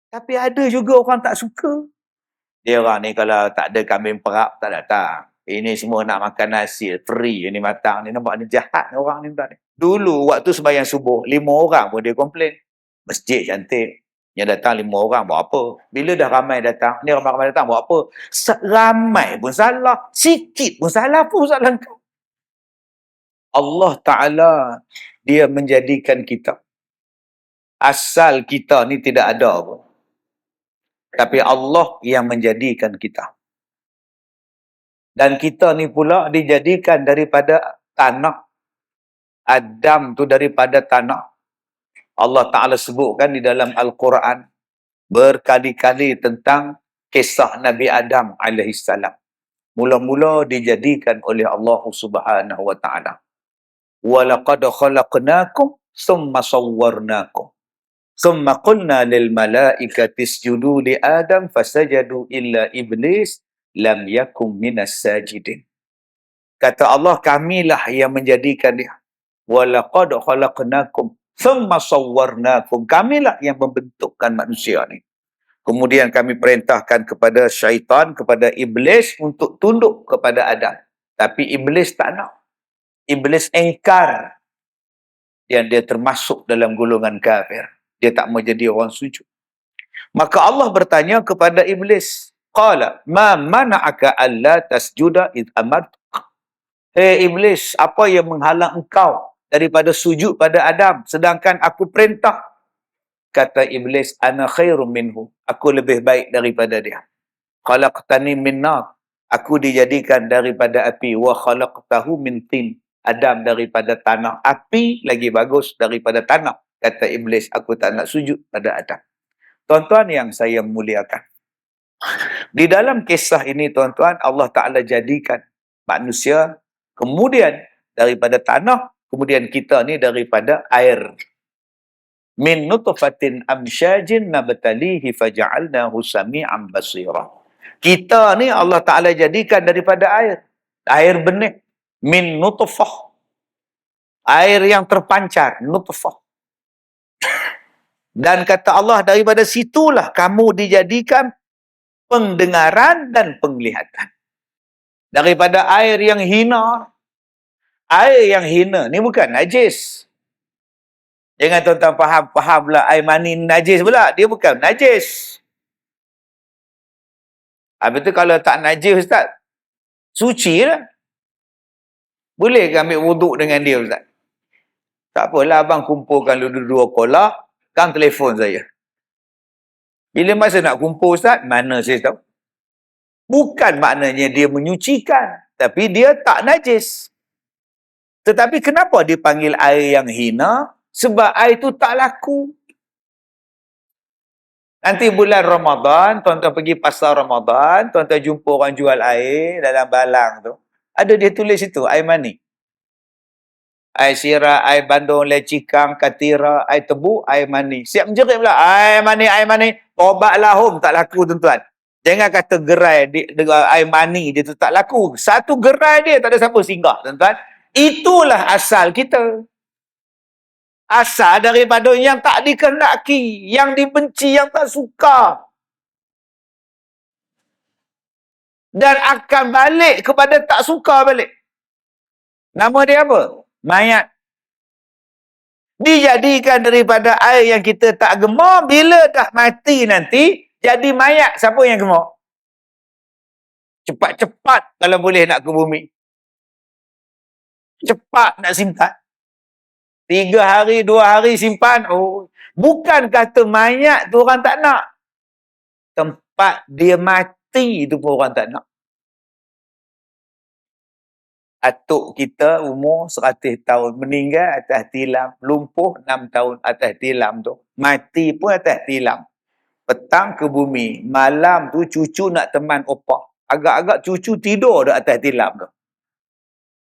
Tapi ada juga orang tak suka. Dia orang ni kalau tak ada kambing perap, tak datang. Ini semua nak makan nasi, free ini matang ni. Nampak ni jahat ni orang ni. Dulu waktu sembahyang subuh, 5 orang pun dia komplain. Masjid cantik. Yang datang 5 orang buat apa? Bila dah ramai datang, ni ramai-ramai datang buat apa? Ramai pun salah. Sikit pun salah kau. Allah Ta'ala, dia menjadikan kita. Asal kita ni tidak ada pun. Tapi Allah yang menjadikan kita. Dan kita ni pula dijadikan daripada tanah. Adam tu daripada tanah. Allah Ta'ala sebutkan di dalam Al-Quran berkali-kali tentang kisah Nabi Adam alaihissalam. Mula-mula dijadikan oleh Allah Subhanahu wa Ta'ala. وَلَقَدْ خَلَقْنَاكُمْ ثُمَّ صَوَّرْنَاكُمْ ثُمَّ قُلْنَا لِلْمَلَائِكَةِ اسْجُدُوا لِآدَمَ فَسَجَدُوا إِلَّا إِبْلِيسَ لَمْ يَكُنْ مِنَ السَّاجِدِينَ. Kata Allah, kamilah yang menjadikan dia. وَلَقَدْ خَلَقْنَاكُمْ ثُمَّ صَوَّرْنَاكُمْ. Kamilah yang membentukkan manusia ni. Kemudian kami perintahkan kepada syaitan, kepada iblis untuk tunduk kepada Adam. Tapi iblis tak nak. Iblis engkar. Dan dia termasuk dalam golongan kafir. Dia tak mau jadi orang sujud. Maka Allah bertanya kepada iblis. Qala, ma mana'aka alla tasjuda id amartuk. Hei iblis, apa yang menghalang engkau daripada sujud pada Adam sedangkan aku perintah? Kata iblis, ana khairum minhu. Aku lebih baik daripada dia. Khalaqtani min nar. Aku dijadikan daripada api. Wa khalaqtahu min tin. Adam daripada tanah. Api lagi bagus daripada tanah. Kata iblis, aku tak nak sujud pada Adam. Tuan-tuan yang saya muliakan. Di dalam kisah ini, tuan-tuan, Allah Ta'ala jadikan manusia, kemudian daripada tanah, kemudian kita ni daripada air. Min nutfatin amsyajin nabtalihi faja'alnahu sami'an basira. Kita ni Allah Ta'ala jadikan daripada air. Air benih. Min nutfah. Air yang terpancar. Nutfah. Dan kata Allah, daripada situlah kamu dijadikan pendengaran dan penglihatan. Daripada air yang hina. Air yang hina ni bukan najis. Jangan tuan-tuan faham pula air mani najis pula. Dia bukan najis. Habis tu kalau tak najis Ustaz, suci lah. Boleh ke ambil wuduk dengan dia Ustaz? Tak apalah abang kumpulkan dua kolah, kang telefon saya. Bila masa nak kumpul Ustaz, mana saya tahu. Bukan maknanya dia menyucikan, tapi dia tak najis. Tetapi kenapa dipanggil air yang hina? Sebab air itu tak laku. Nanti bulan Ramadan, tuan-tuan pergi pasar Ramadan, tuan-tuan jumpa orang jual air dalam balang tu. Ada dia tulis itu, air mani. Air sirah, air bandung, lecikang, katira, air tebu, air mani. Siap menjerit pula, air mani. Tobatlah home, tak laku tuan-tuan. Jangan kata gerai air mani dia tu tak laku. Satu gerai dia tak ada siapa singgah tuan-tuan. Itulah asal kita. Asal daripada yang tak dikehendaki, yang dibenci, yang tak suka. Dan akan balik kepada tak suka balik. Nama dia apa? Mayat. Dijadikan daripada air yang kita tak gemar, bila dah mati nanti, jadi mayat. Siapa yang gemar? Cepat-cepat kalau boleh nak ke bumi. Cepat nak simpan. 3 hari, 2 hari simpan. Oh, bukan kata mayat tu orang tak nak. Tempat dia mati tu pun orang tak nak. Atuk kita umur 100 tahun. Meninggal atas tilam. Lumpuh 6 tahun atas tilam tu. Mati pun atas tilam. Petang ke bumi. Malam tu cucu nak teman opah. Agak-agak cucu tidur dah atas tilam tu.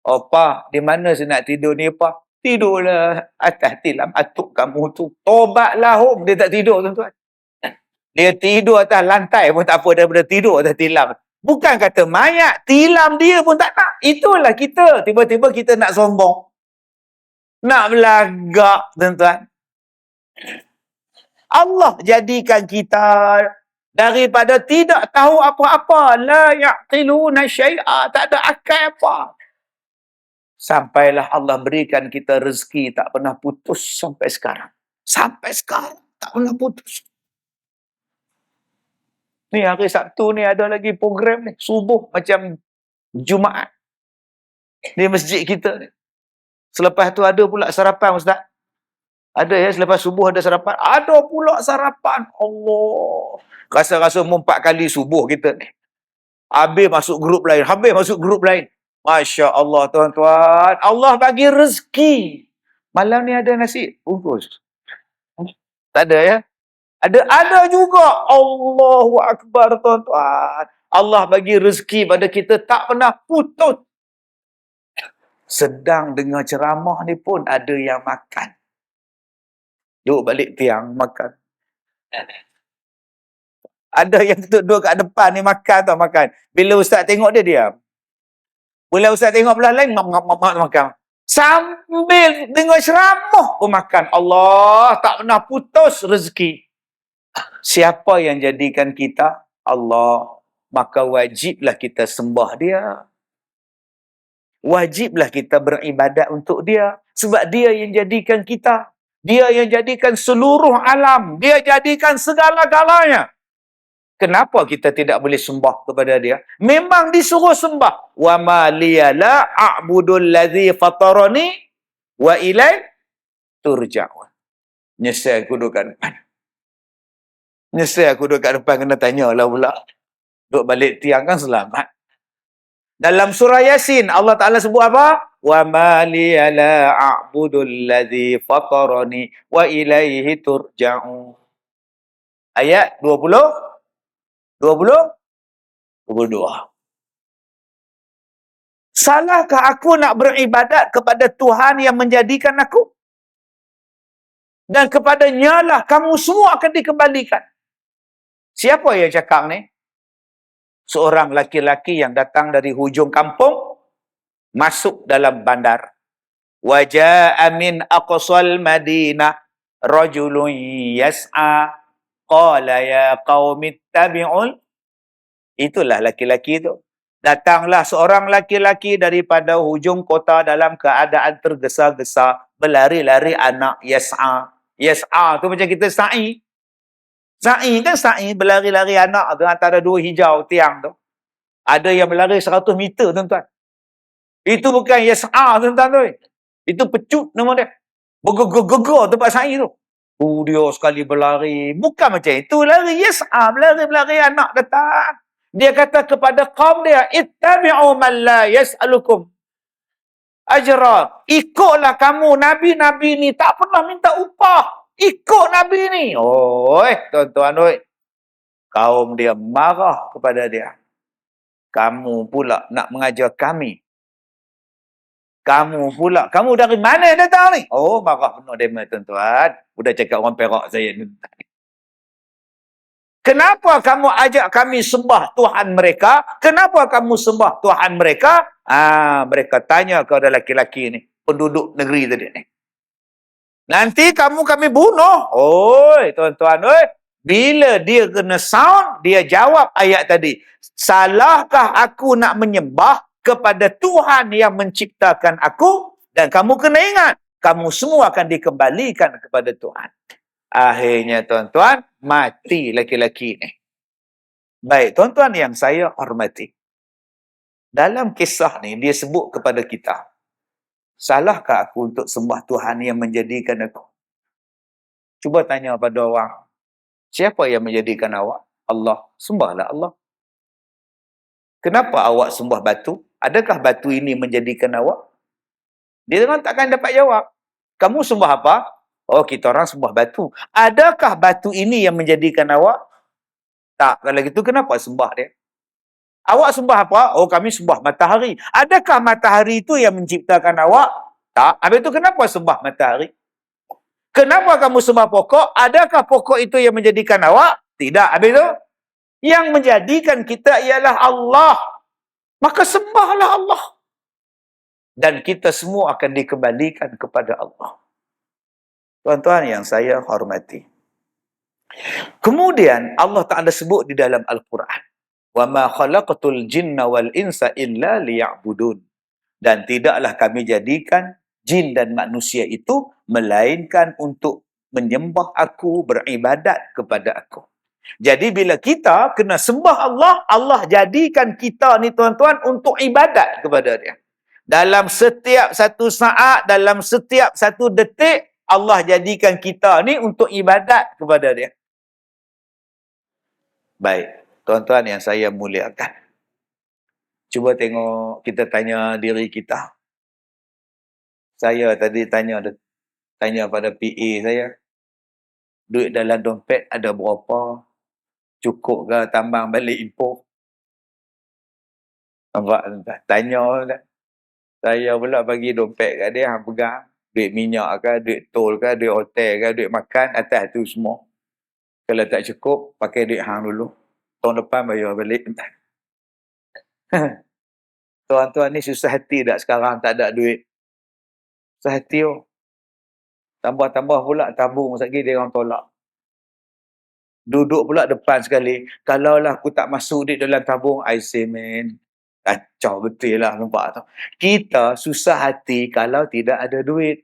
Opah, di mana saya nak tidur ni opah? Tidurlah atas tilam atuk kamu tu. Tobatlah home. Dia tak tidur tuan-tuan. Dia tidur atas lantai pun tak apa daripada tidur atas tilam. Bukan kata mayat. Tilam dia pun tak nak. Itulah kita. Tiba-tiba kita nak sombong. Nak belagak tuan-tuan. Allah jadikan kita daripada tidak tahu apa-apa. La ya'qiluna syai'a. Tak ada akal apa. Sampailah Allah berikan kita rezeki tak pernah putus sampai sekarang. Sampai sekarang tak pernah putus. Ni hari Sabtu ni ada lagi program ni. Subuh macam Jumaat. Di masjid kita ni. Selepas tu ada pula sarapan, Ustaz. Ada ya, selepas subuh ada sarapan. Ada pula sarapan. Allah. Rasa-rasa 4 kali subuh kita ni. Habis masuk grup lain. Habis masuk grup lain. Masya Allah, tuan-tuan. Allah bagi rezeki. Malam ni ada nasi bungkus. Tak ada ya? Ada juga. Allahu Akbar, tuan-tuan. Allah bagi rezeki pada kita tak pernah putus. Sedang dengar ceramah ni pun ada yang makan. Duduk balik tiang makan. Ada yang duduk kat depan ni makan tau, makan. Bila ustaz tengok dia diam. Bila ustaz tengok belah lain makan. Sambil dengar ceramah pun makan. Allah tak pernah putus rezeki. Siapa yang jadikan kita? Allah. Maka wajiblah kita sembah dia. Wajiblah kita beribadat untuk dia. Sebab dia yang jadikan kita. Dia yang jadikan seluruh alam. Dia jadikan segala-galanya. Kenapa kita tidak boleh sembah kepada dia? Memang disuruh sembah. Wa ma liya la a'budul ladzi fatarani wa ilai turja'un. Nyesal aku duduk kat depan. Nyesal aku duduk kat depan kena tanyalah pula. Duduk balik tiang kan selamat. Dalam surah Yasin Allah Taala sebut apa? Wa ma liya la a'budul ladzi fatarani wa ilaihi turja'un. Ayat 22. Salahkah aku nak beribadat kepada Tuhan yang menjadikan aku? Dan kepadanya lah kamu semua akan dikembalikan. Siapa yang cakap ni? Seorang laki-laki yang datang dari hujung kampung, masuk dalam bandar. Waja'a min aqsal Madinah rajulun yas'a. Qala ya qaumi ittabi'un. Itulah laki-laki itu. Datanglah seorang laki-laki daripada hujung kota dalam keadaan tergesa-gesa, berlari-lari anak yas'a. Yas'a tu macam kita sa'i. Sa'i kan sa'i, berlari-lari anak tu antara dua hijau tiang tu. Ada yang berlari 100 meter, tuan-tuan. Itu bukan yas'a, tuan-tuan tu. Itu pecut nama dia. Bergegar-gegar tempat sa'i tu. Dia sekali berlari. Bukan macam itu lari. Yas'a, berlari-berlari anak datang. Dia kata kepada kaum dia, ittabi'u man la yas'alukum ajra. Ikutlah kamu nabi-nabi ni tak pernah minta upah. Ikut nabi ni. Tuan-tuan oi. Kaum dia marah kepada dia. Kamu pula nak mengajar kami. Kamu pula. Kamu dari mana datang ni? Marah penuh demo, tuan-tuan. Udah cakap orang Perak saya ni. Kenapa kamu ajak kami sembah Tuhan mereka? Kenapa kamu sembah Tuhan mereka? Mereka tanya kepada laki-laki ni. Penduduk negeri tadi ni. Nanti kami bunuh. Tuan-tuan. Bila dia kena sound, dia jawab ayat tadi. Salahkah aku nak menyembah kepada Tuhan yang menciptakan aku? Dan kamu kena ingat, kamu semua akan dikembalikan kepada Tuhan. Akhirnya tuan-tuan, mati laki-laki ni. Baik, tuan-tuan yang saya hormati. Dalam kisah ni, dia sebut kepada kita, salahkah aku untuk sembah Tuhan yang menjadikan aku? Cuba tanya pada orang, siapa yang menjadikan awak? Allah. Sembahlah Allah. Kenapa awak sembah batu? Adakah batu ini menjadikan awak? Dia memang takkan dapat jawab. Kamu sembah apa? Kita orang sembah batu. Adakah batu ini yang menjadikan awak? Tak. Kalau gitu kenapa sembah dia? Awak sembah apa? Kami sembah matahari. Adakah matahari itu yang menciptakan awak? Tak. Habis itu kenapa sembah matahari? Kenapa kamu sembah pokok? Adakah pokok itu yang menjadikan awak? Tidak. Habis itu? Yang menjadikan kita ialah Allah. Maka sembahlah Allah. Dan kita semua akan dikembalikan kepada Allah. Tuan-tuan yang saya hormati. Kemudian Allah Ta'ala sebut di dalam Al-Quran, wa ma khalaqatul jinna wal insa illa liya'budun. Dan tidaklah kami jadikan jin dan manusia itu melainkan untuk menyembah aku, beribadat kepada aku. Jadi bila kita kena sembah Allah, Allah jadikan kita ni tuan-tuan untuk ibadat kepada dia. Dalam setiap satu saat, dalam setiap satu detik, Allah jadikan kita ni untuk ibadat kepada dia. Baik, tuan-tuan yang saya muliakan. Cuba tengok, kita tanya diri kita. Saya tadi tanya pada PA saya, duit dalam dompet ada berapa? Cukup ke tambang balik impor? Nampak? Tanya. Saya pula bagi dompet kat dia, hang pegang. Duit minyak ke, duit tol ke, duit hotel ke, duit makan, atas tu semua. Kalau tak cukup, pakai duit hang dulu. Tahun depan bayar balik. Tuan-tuan ni susah hati tak sekarang tak ada duit? Susah hati oh. Tambah-tambah pula tabung sekali dia orang tolak. Duduk pula depan sekali. Kalaulah aku tak masuk duit dalam tabung, I say man, kacau betul lah, nampak tu. Kita susah hati kalau tidak ada duit.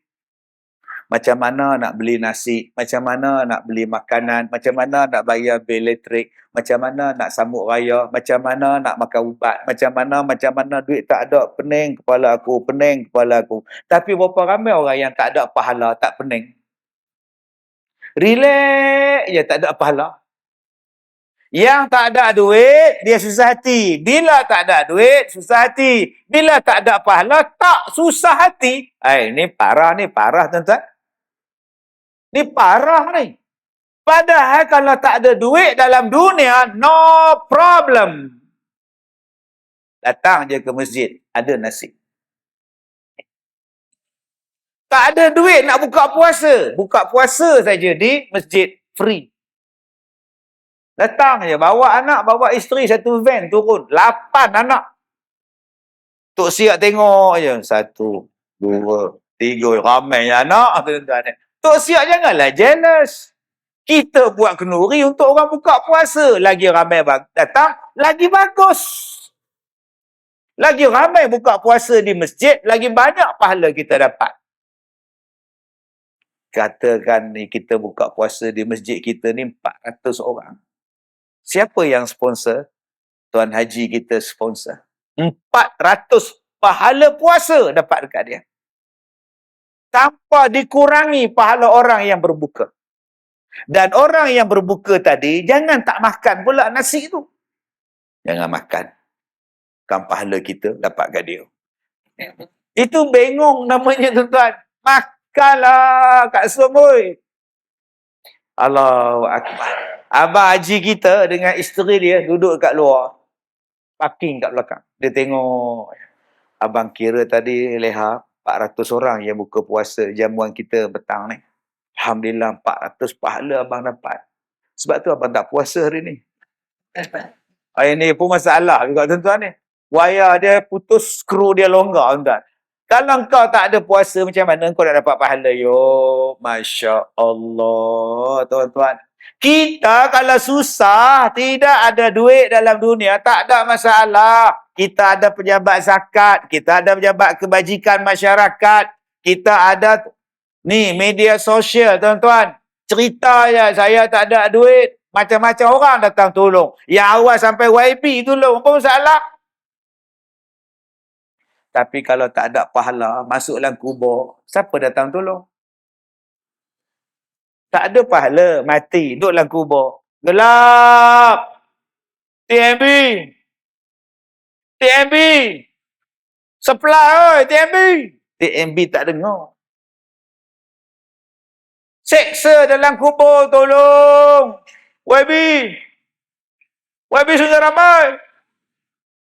Macam mana nak beli nasi, macam mana nak beli makanan, macam mana nak bayar bil elektrik, macam mana nak sambut raya, macam mana nak makan ubat, macam mana duit tak ada, pening kepala aku. Tapi berapa ramai orang yang tak ada pahala, tak pening. Relax je, tak ada pahala. Yang tak ada duit, dia susah hati. Bila tak ada duit, susah hati. Bila tak ada pahala, tak susah hati. Ni parah tuan-tuan. Ni parah ni. Padahal kalau tak ada duit dalam dunia, no problem. Datang je ke masjid, ada nasi. Tak ada duit nak buka puasa. Buka puasa saja di masjid, free. Datang je, bawa anak, bawa isteri, satu van turun. 8 anak. Tok siap tengok je. 1, 2, 3. Ramai anak. Tok siap janganlah jealous. Kita buat kenduri untuk orang buka puasa. Lagi ramai datang, lagi bagus. Lagi ramai buka puasa di masjid, lagi banyak pahala kita dapat. Katakan ni kita buka puasa di masjid kita ni 400 orang. Siapa yang sponsor? Tuan Haji kita sponsor. 400 pahala puasa dapat dekat dia. Tanpa dikurangi pahala orang yang berbuka. Dan orang yang berbuka tadi, jangan tak makan pula nasi tu. Jangan makan. Kan pahala kita dapat kat dia. Itu bengong namanya tuan-tuan. Makanlah kat semua. Allahu Akbar. Abang haji kita dengan isteri dia duduk kat luar. Parking kat belakang. Dia tengok. Abang kira tadi leha 400 orang yang buka puasa jamuan kita petang ni. Alhamdulillah 400 pahala abang dapat. Sebab tu abang tak puasa hari ni. Ini pun masalah juga tuan-tuan ni. Wayar dia putus, skru dia longgar tuan-tuan. Kalau kau tak ada puasa, macam mana kau nak dapat pahala? Yo, Masya Allah, tuan-tuan. Kita kalau susah, tidak ada duit dalam dunia, tak ada masalah. Kita ada pejabat zakat, kita ada pejabat kebajikan masyarakat, kita ada ni media sosial, tuan-tuan. Cerita je, saya tak ada duit. Macam-macam orang datang tolong. Yang awal sampai YB tolong, apa masalah? Tapi kalau tak ada pahala, masuk dalam kubur, siapa datang tolong? Tak ada pahala, mati, duduk dalam kubur. Gelap. TMB. Supply, TMB. TMB tak dengar. Seksa dalam kubur, tolong. YB sudah ramai.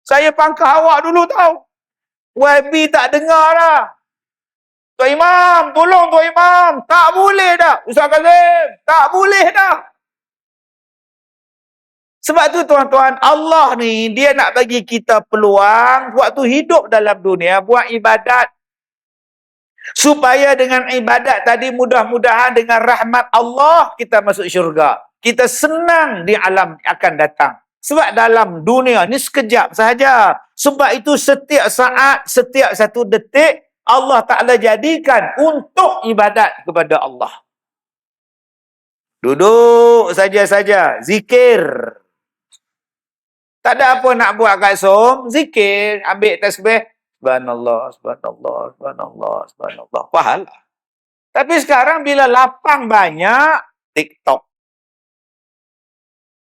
Saya pangkah awak dulu tahu. YB tak dengar dah. Tuan Imam, tolong Tuan Imam. Tak boleh dah. Ustaz Kazim, tak boleh dah. Sebab tu tuan-tuan, Allah ni, dia nak bagi kita peluang waktu hidup dalam dunia, buat ibadat. Supaya dengan ibadat tadi mudah-mudahan dengan rahmat Allah, kita masuk syurga. kita senang di alam akan datang. Sebab dalam dunia ni sekejap sahaja. Sebab itu setiap saat, setiap satu detik, Allah Ta'ala jadikan untuk ibadat kepada Allah. Duduk saja-saja, zikir. Tak ada apa nak buat kat som, zikir, ambil tasbih. Subhanallah, subhanallah, subhanallah, subhanallah. Pahala. Tapi sekarang bila lapang banyak, TikTok.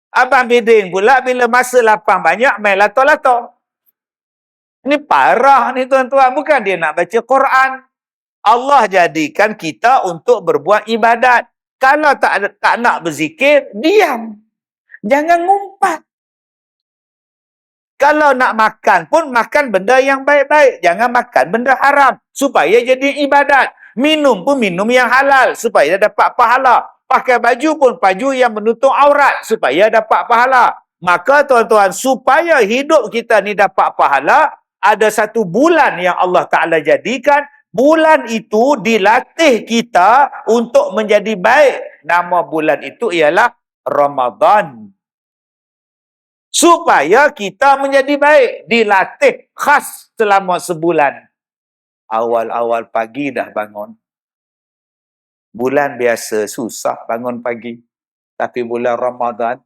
Abang Bidin pula bila masa lapang banyak, main lato-lato. Ini parah ni tuan-tuan. Bukan dia nak baca Quran. Allah jadikan kita untuk berbuat ibadat. Kalau tak nak berzikir, diam. Jangan ngumpat. Kalau nak makan pun, makan benda yang baik-baik. Jangan makan benda haram. Supaya jadi ibadat. Minum pun minum yang halal. Supaya dapat pahala. Pakai baju pun baju yang menutup aurat. Supaya dapat pahala. Maka tuan-tuan, supaya hidup kita ni dapat pahala, ada satu bulan yang Allah Ta'ala jadikan. Bulan itu dilatih kita untuk menjadi baik. Nama bulan itu ialah Ramadan. Supaya kita menjadi baik. Dilatih khas selama sebulan. Awal-awal pagi dah bangun. Bulan biasa susah bangun pagi. Tapi bulan Ramadan,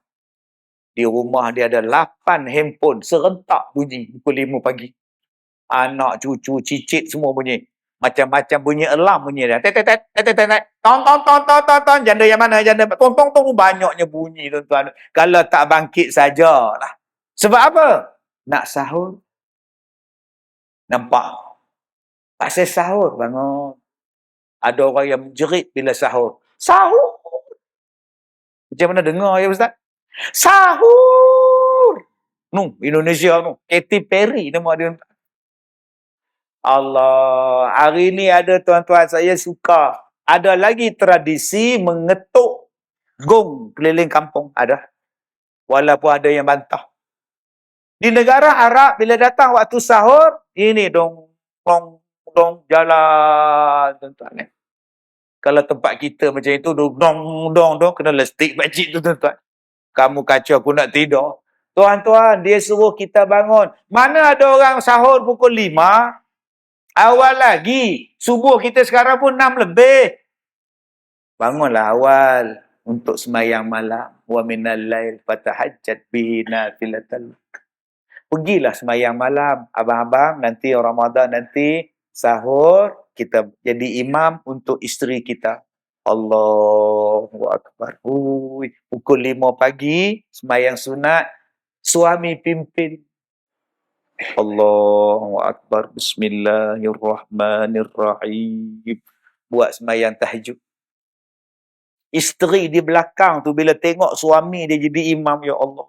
di rumah dia ada 8 handphone serentak bunyi pukul 5 pagi. Anak, cucu, cicit semua bunyi. Macam-macam bunyi alarm bunyi dia. Ton. Janda yang mana? Janda tong. Banyaknya bunyi tuan-tuan. Kalau tak bangkit sajalah. Sebab apa? Nak sahur. Nampak? Pasal sahur bangun. Ada orang yang menjerit bila sahur. Sahur! Macam mana dengar ya Ustaz? Sahur! Indonesia Katy Perry nama dia. Allah, hari ni ada tuan-tuan saya suka. Ada lagi tradisi mengetuk gong keliling kampung. Ada. Walaupun ada yang bantah. Di negara Arab, bila datang waktu sahur, ini dong jalan tuan-tuan. Kalau tempat kita macam itu, dong, kena lestik pakcik tu tuan-tuan. Kamu kacau, aku nak tidur. Tuan-tuan, dia suruh kita bangun. Mana ada orang sahur pukul 5, awal lagi. Subuh kita sekarang pun 6 lebih. Bangunlah awal untuk semayang malam. Wa minal lail fatahajjat bihi nafilatan. Pergilah semayang malam. Abang-abang, nanti Ramadan nanti sahur, kita jadi imam untuk isteri kita. Allahu Akbar. Pukul 5 pagi, semayang sunat, suami pimpin. Allahu Akbar. Bismillahirrahmanirrahim. Buat sembahyang tahajud. Isteri di belakang tu bila tengok suami dia jadi imam, ya Allah.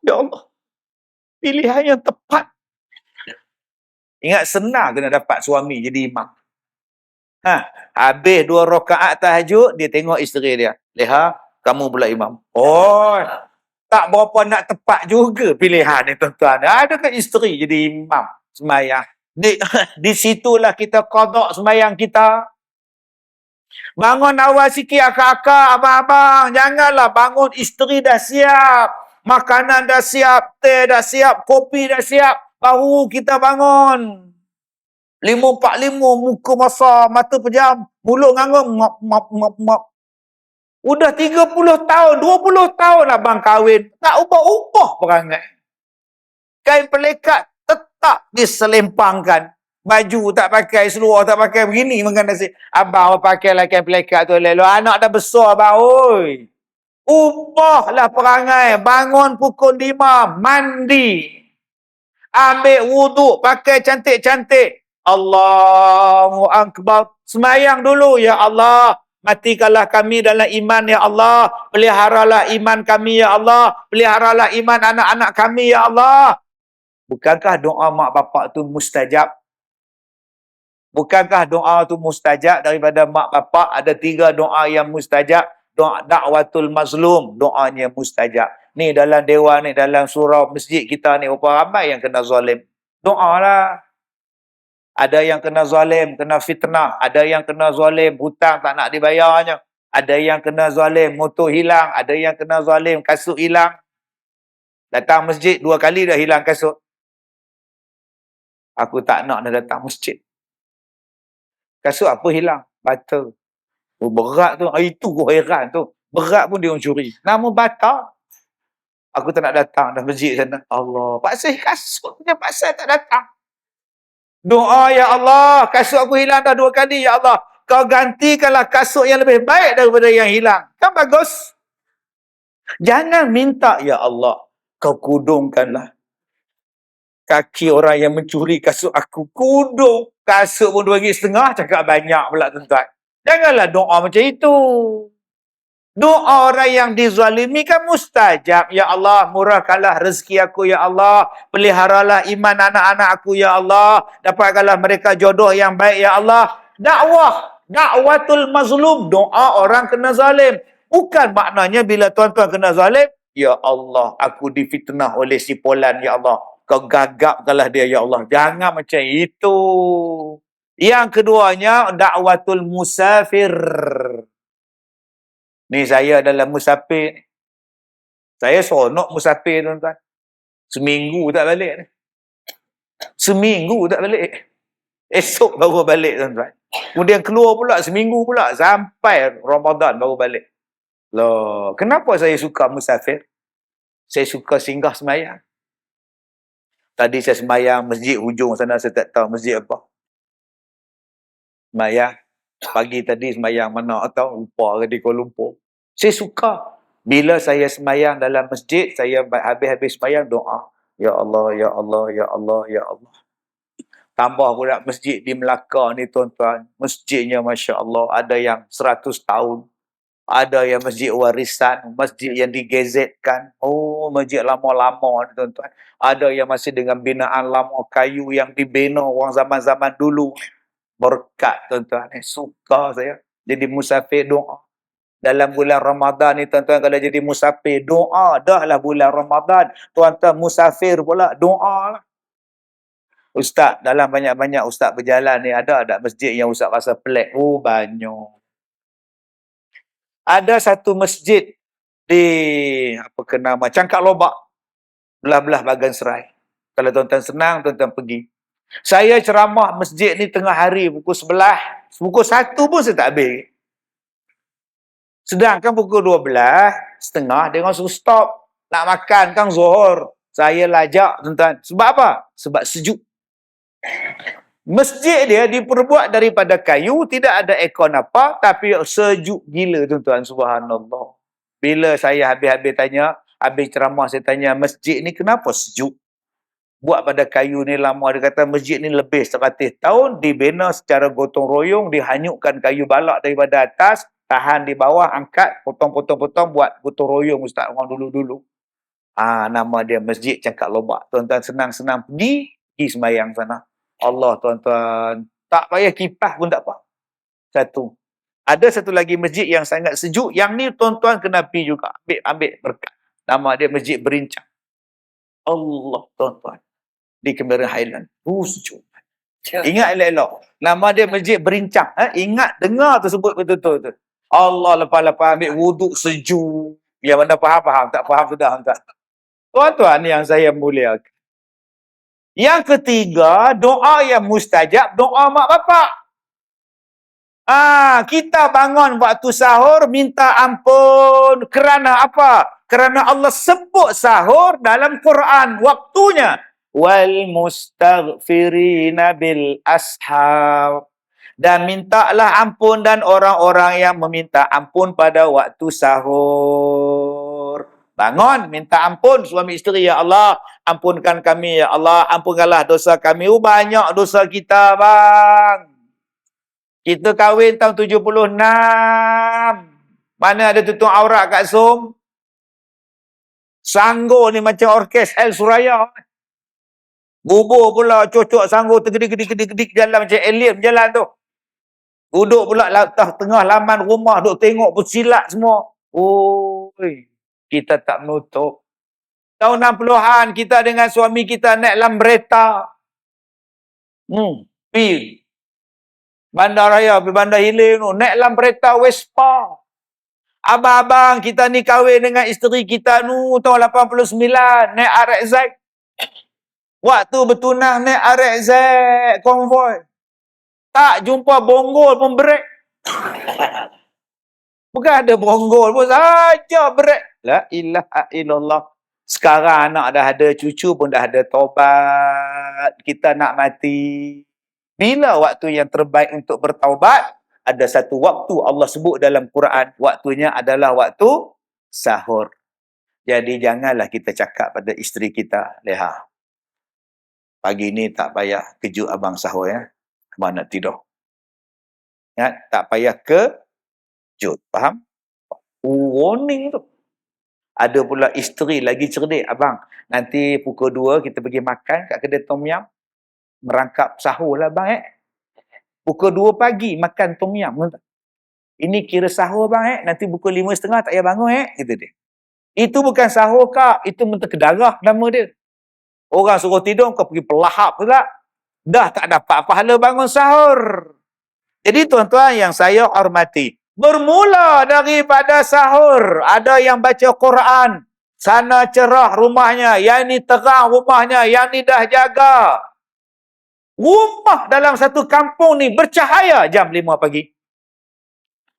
Ya Allah. Pilihan yang tepat. Ingat senang kena dapat suami jadi imam. Habis 2 rakaat tahajud, dia tengok isteri dia. Leha, kamu pula imam. Oh, tak berapa nak tepat juga pilihan ni tuan-tuan. Adakah isteri jadi imam sembahyang? Di situlah kita qada sembahyang kita. Bangun awal sikit akak-akak, abang-abang. Janganlah bangun isteri dah siap. Makanan dah siap, teh dah siap, kopi dah siap. Baru kita bangun. 5.45, muka basah, mata pejam, mulut ngangum, map. Udah 30 tahun, 20 tahun abang kahwin. Tak ubah-ubah perangai. Kain pelekat tetap diselempangkan. Baju tak pakai, seluar tak pakai, begini makan nasi. Abang pakailah kain pelekat tu. Anak dah besar abang, oi. Ubahlah perangai. Bangun pukul 5, mandi. Ambil wuduk, pakai cantik-cantik. Allahu Akbar. Semayang dulu, ya Allah. Matikanlah kami dalam iman, ya Allah. Peliharalah iman kami, ya Allah. Peliharalah iman anak-anak kami, ya Allah. Bukankah doa mak bapak tu mustajab? Bukankah doa tu mustajab daripada mak bapak? Ada 3 doa yang mustajab. Doa da'watul mazlum, doanya mustajab. Ni dalam dewan ni, dalam surau masjid kita ni, berapa ramai yang kena zalim. Doa lah. Ada yang kena zalim, kena fitnah. Ada yang kena zalim, hutang tak nak dibayarnya. Ada yang kena zalim, motor hilang. Ada yang kena zalim, kasut hilang. Datang masjid 2 kali dah hilang kasut. Aku tak nak dah datang masjid. Kasut apa hilang? Bata. Oh, berat tu. Itu aku heran tu. Berat pun dia orang curi. Nama bata. Aku tak nak datang dah masjid sana. Allah. Paksa kasut je, paksa tak datang. Doa, ya Allah. Kasut aku hilang dah 2 kali, ya Allah. Kau gantikanlah kasut yang lebih baik daripada yang hilang. Kan bagus. Jangan minta, ya Allah. Kau kudungkanlah kaki orang yang mencuri kasut aku. Kudung. Kasut pun RM2.5, cakap banyak pula tuan-tuan. Janganlah doa macam itu. Doa orang yang dizalimi kan mustajab. Ya Allah, murahkanlah rezeki aku, ya Allah. Peliharalah iman anak-anak aku, ya Allah. Dapatkanlah mereka jodoh yang baik, ya Allah. Dakwah. Dakwatul mazlum. Doa orang kena zalim. Bukan maknanya bila tuan-tuan kena zalim, ya Allah, aku difitnah oleh si Polan, ya Allah. Kau gagapkanlah dia, ya Allah. Jangan macam itu. Yang keduanya, dakwatul musafir. Ni saya dalam musafir. Saya seronok musafir, tuan-tuan. Seminggu tak balik ni. Seminggu tak balik. Esok baru balik, tuan-tuan. Kemudian keluar pula seminggu pula. Sampai Ramadan baru balik. Loh, kenapa saya suka musafir? Saya suka singgah semayang. Tadi saya semayang masjid hujung sana, saya tak tahu masjid apa. Semayang. Pagi tadi semayang mana tahu, lupa ke di Kuala Lumpur. Saya suka. Bila saya semayang dalam masjid, saya habis-habis semayang doa. Ya Allah, ya Allah, ya Allah, ya Allah. Tambah pula masjid di Melaka ni, tuan-tuan. Masjidnya Masya Allah. Ada yang 100 tahun. Ada yang masjid warisan. Masjid yang digezetkan. Oh, masjid lama-lama ni, tuan-tuan. Ada yang masih dengan binaan lama kayu yang dibina orang zaman-zaman dulu. Berkat, tuan-tuan. Suka saya. Jadi musafir doa. Dalam bulan Ramadan ni, tuan-tuan, kalau jadi musafir, doa. Dah lah bulan Ramadan. Tuan-tuan musafir pula, doa lah. Ustaz, dalam banyak-banyak ustaz berjalan ni, ada tak masjid yang ustaz rasa pelik? Oh, banyak. Ada satu masjid di, apa ke nama, Cangkak Lobak. Belah-belah Bagan Serai. Kalau tuan-tuan senang, tuan-tuan pergi. Saya ceramah masjid ni tengah hari, pukul 11. Pukul 1 pun saya tak habis. Sedangkan pukul 12.30, dia orang suruh stop. Nak makan kan Zuhur. Saya lajak, tuan-tuan. Sebab apa? Sebab sejuk. Masjid dia diperbuat daripada kayu, tidak ada aircon apa, tapi sejuk gila, tuan-tuan. Subhanallah. Bila saya habis-habis tanya, habis ceramah saya tanya, masjid ni kenapa sejuk? Buat pada kayu ni lama. Dia kata masjid ni lebih 100 tahun, dibina secara gotong royong, dihanyutkan kayu balak daripada atas, tahan di bawah, angkat, potong-potong-potong, buat gotong royong ustaz orang dulu-dulu. Nama dia Masjid Cangkak Lobak. Tuan-tuan senang-senang pergi semayang sana. Allah, tuan-tuan. Tak payah kipas pun tak apa. Satu. Ada satu lagi masjid yang sangat sejuk. Yang ni tuan-tuan kena pergi juga. Ambil berkat. Nama dia Masjid Berincang. Allah, tuan-tuan. Di Cameron Highland. Sejuk. Ingat elok-elok. Nama dia Masjid Berincang. Ingat, dengar tersebut betul-betul tu. Allah, lepas-lepas ambil wuduk sejuk. Yang mana faham-faham, tak faham sudah. Tuan-tuan yang saya muliakan. Yang ketiga, doa yang mustajab, doa mak bapak. Kita bangun waktu sahur, minta ampun. Kerana apa? Kerana Allah sebut sahur dalam Quran. Waktunya. Wal mustaghfirina bil ashar. Dan mintalah ampun dan orang-orang yang meminta ampun pada waktu sahur. Bangun, minta ampun suami isteri, ya Allah, ampunkan kami, ya Allah, ampunkanlah dosa kami. Banyak dosa kita, bang. Kita kahwin tahun 76. Mana ada tutup aurat kat Zoom? Sanggur ni macam orkes El Suraya. Bubur pula cocok sanggur tergedik-gedik jalan macam alien jalan tu. Duduk pula tengah laman rumah, duk tengok bersilat semua. Kita tak menutup. Tahun 60-an, kita dengan suami kita naik Lambretta. Pergi Bandaraya, pergi Bandar Hilir tu. Naik Lambretta Vespa. Abang-abang kita ni kahwin dengan isteri kita tahun 89 naik RX-Z. Waktu bertunang naik RX-Z konvoi. Tak jumpa bonggol pun brek. Bukan ada bonggol pun saja brek. La ilaha illallah. Sekarang anak dah ada, cucu pun dah ada taubat. Kita nak mati. Bila waktu yang terbaik untuk bertaubat? Ada satu waktu Allah sebut dalam Quran. Waktunya adalah waktu sahur. Jadi janganlah kita cakap pada isteri kita, Leha, pagi ni tak payah kejut abang sahur ya. Mana tidur. Ya, tak payah kejut. Faham? Warning tu. Ada pula isteri lagi cerdik. Abang, nanti pukul 2 kita pergi makan kat kedai tom yam. Merangkap sahur lah bang Pukul 2 pagi makan tom yam. Ini kira sahur bang Nanti pukul 5.30 tak payah bangun Kata dia. Itu bukan sahur kak. Itu mentera darah nama dia. Orang suruh tidur kau pergi pelahap pula. Dah tak dapat pahala bangun sahur. Jadi tuan-tuan yang saya hormati. Bermula daripada sahur. Ada yang baca Quran. Sana cerah rumahnya. Yang ni terang rumahnya. Yang ni dah jaga. Rumah dalam satu kampung ni bercahaya jam 5 pagi.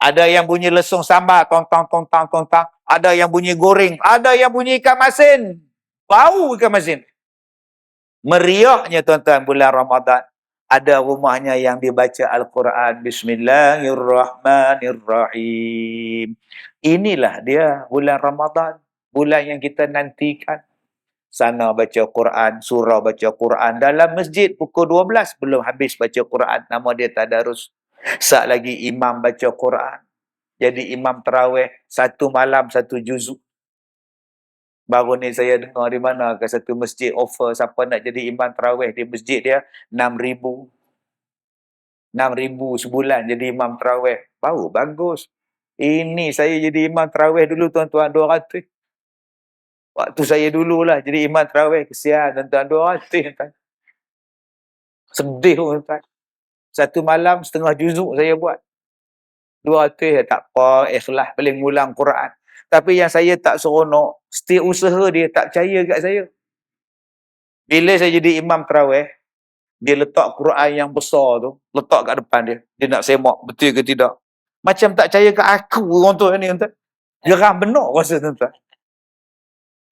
Ada yang bunyi lesung sambal. Tontang. Ada yang bunyi goreng. Ada yang bunyi ikan masin. Bau ikan masin. Meriahnya tuan-tuan bulan Ramadan. Ada rumahnya yang dibaca Al-Quran. Bismillahirrahmanirrahim. Inilah dia bulan Ramadan. Bulan yang kita nantikan. Sana baca Quran, surau baca Quran. Dalam masjid pukul 12 belum habis baca Quran. Nama dia tadarus. Saat lagi imam baca Quran. Jadi imam tarawih, satu malam satu juzuk. Baru ni saya dengar di mana ke satu masjid offer siapa nak jadi imam tarawih di masjid dia 6,000. 6,000 sebulan jadi imam tarawih. Baru bagus. Ini saya jadi imam tarawih dulu tuan-tuan 200. Waktu saya dululah jadi imam tarawih. Kesian tuan-tuan 200 tuan. Sedih tuan-tuan. Satu malam setengah juzuk saya buat. 200 tak apa, ikhlas paling ngulang Quran. Tapi yang saya tak seronok, setiap usaha dia tak percaya kat saya. Bila saya jadi imam tarawih, dia letak Quran yang besar tu, letak kat depan dia. Dia nak semak, betul ke tidak. Macam tak percaya kat aku orang tu ni. Geram benar rasa tuan-tuan.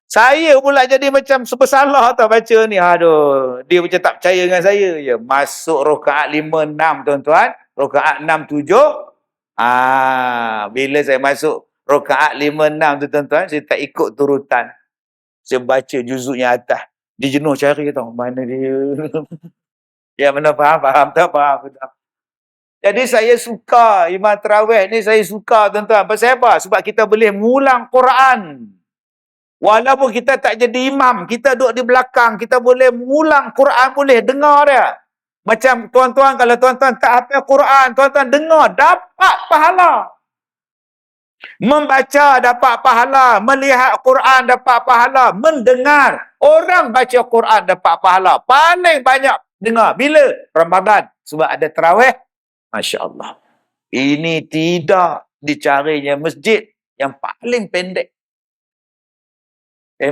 Saya pula jadi macam sebersalah tau baca ni. Aduh, dia macam tak percaya dengan saya je. Masuk rakaat 5, 6 tuan-tuan. Rakaat 6, 7. Bila saya masuk rakaat 5, 6 tu tuan-tuan, saya tak ikut turutan. Saya baca juzuknya atas. Dia jenuh cari tau. Mana dia? Ya mana faham tak? Faham tak? Jadi saya suka imam tarawih ni, saya suka tuan-tuan. Pasal apa? Sebab kita boleh mengulang Quran. Walaupun kita tak jadi imam, kita duduk di belakang, kita boleh mengulang Quran, boleh dengar dia. Macam tuan-tuan, kalau tuan-tuan tak hafal Quran, tuan-tuan dengar, dapat pahala. Membaca dapat pahala, melihat Quran dapat pahala, mendengar orang baca Quran dapat pahala. Paling banyak dengar. Bila? Ramadan. Sebab ada tarawih. Masya Allah. Ini tidak dicarinya masjid yang paling pendek.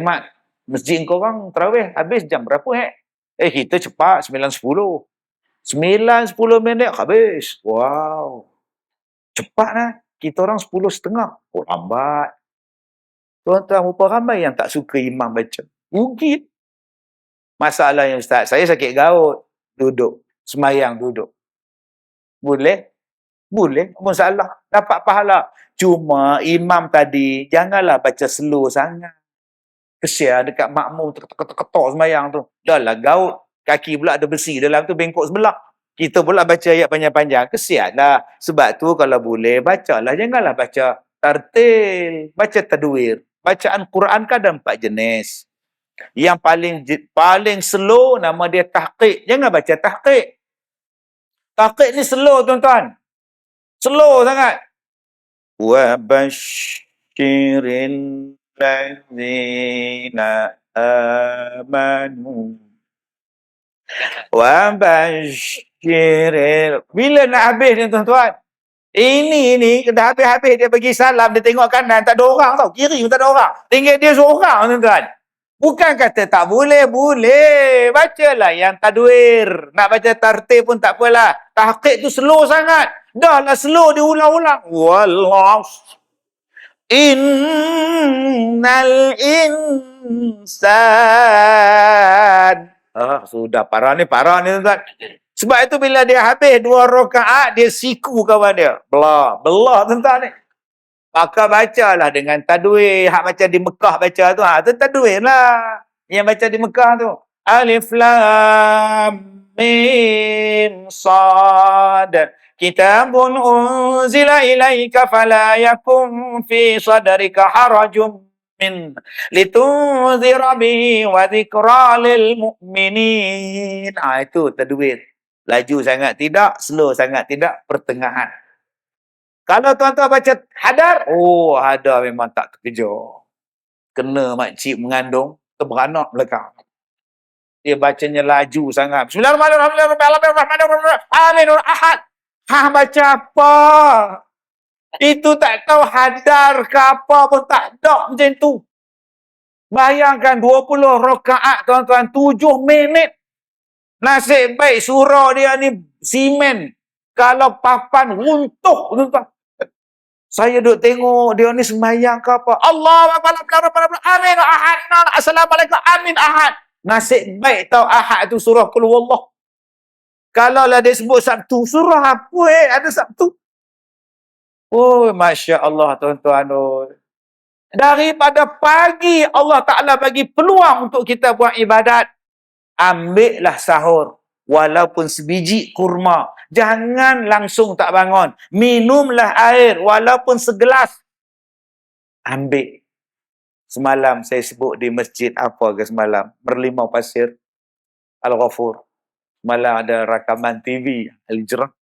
Mat, masjid korang tarawih habis jam berapa kita cepat 9.10. 9.10 minit habis. Wow. Cepat lah. Kita orang 10.30. Oh, lambat. Tuan-tuan, berapa ramai yang tak suka imam baca? Rugi. Masalahnya Ustaz, saya sakit gaut. Duduk. Semayang duduk. Boleh? Boleh. Masalah. Dapat pahala. Cuma imam tadi, janganlah baca slow sangat. Kesian dekat makmum ketok semayang tu. Dah lah gaut. Kaki pula ada besi dalam tu, bengkok sebelah. Kita pula baca ayat panjang-panjang. Kesianlah. Sebab tu kalau boleh, bacalah. Janganlah baca tartil. Baca tadwir. Bacaan Quran kan ada 4 jenis. Yang paling slow nama dia tahqiq. Jangan baca tahqiq. Tahqiq ni slow tuan-tuan. Slow sangat. Wa basyiril ladzina amanu wa basyiril. Bila nak habis ni tuan-tuan? Ini dah habis-habis dia bagi salam, dia tengok kanan tak ada orang tau, kiri pun tak ada orang. Tinggal dia seorang, tuan-tuan. Bukan kata tak boleh, boleh. Bacalah yang tadwir. Nak baca tartib pun tak apalah. Tahqiq tu slow sangat. Dah lah slow diulang-ulang. Wallahu innal insan. Sudah parah ni tuan-tuan. Sebab itu bila dia habis 2 rakaat, dia siku kawan dia. Belah tuan-tuan ni. Maka bacalah dengan tadwir. Hak macam di Mekah baca tu. Tu tadwir lah. Yang baca di Mekah tu. Alif Lam Mim Sad. Kitabun unzila ilaika fala yakum fi sadrika harajum min litunzira bihi wa dzikra lil mu'minin. Itu tadwir. Laju sangat tidak, slow sangat tidak, pertengahan. Kalau tuan-tuan baca hadar, hadar memang tak terkejar. Kena makcik mengandung, terberanak belakang. Dia bacanya laju sangat. Bismillahirrahmanirrahim. Amin. Ahad. Baca apa? Itu tak tahu hadar ke apa pun tak ada macam tu. Bayangkan 20 rakaat tuan-tuan, 7 minit. Nasib baik surah dia ni simen. Kalau papan runtuh tuan-tuan. Saya duduk tengok dia ni sembahyang ke apa. Allahu Akbar. Amin. Ahad. Assalamualaikum. Amin. Ahad. Nasib baik tahu Ahad tu surah Qul Huwallah. Kalau lah dia sebut Sabtu, surah apa ada Sabtu? Masya Allah tuan-tuan. Daripada pagi Allah Ta'ala bagi peluang untuk kita buat ibadat. Ambillah sahur. Walaupun sebiji kurma. Jangan langsung tak bangun. Minumlah air walaupun segelas. Ambil. Semalam saya sebut di masjid apa ke semalam? Merlimau Pasir. Al-Ghafur. Semalam ada rakaman TV. Al-Hijrah.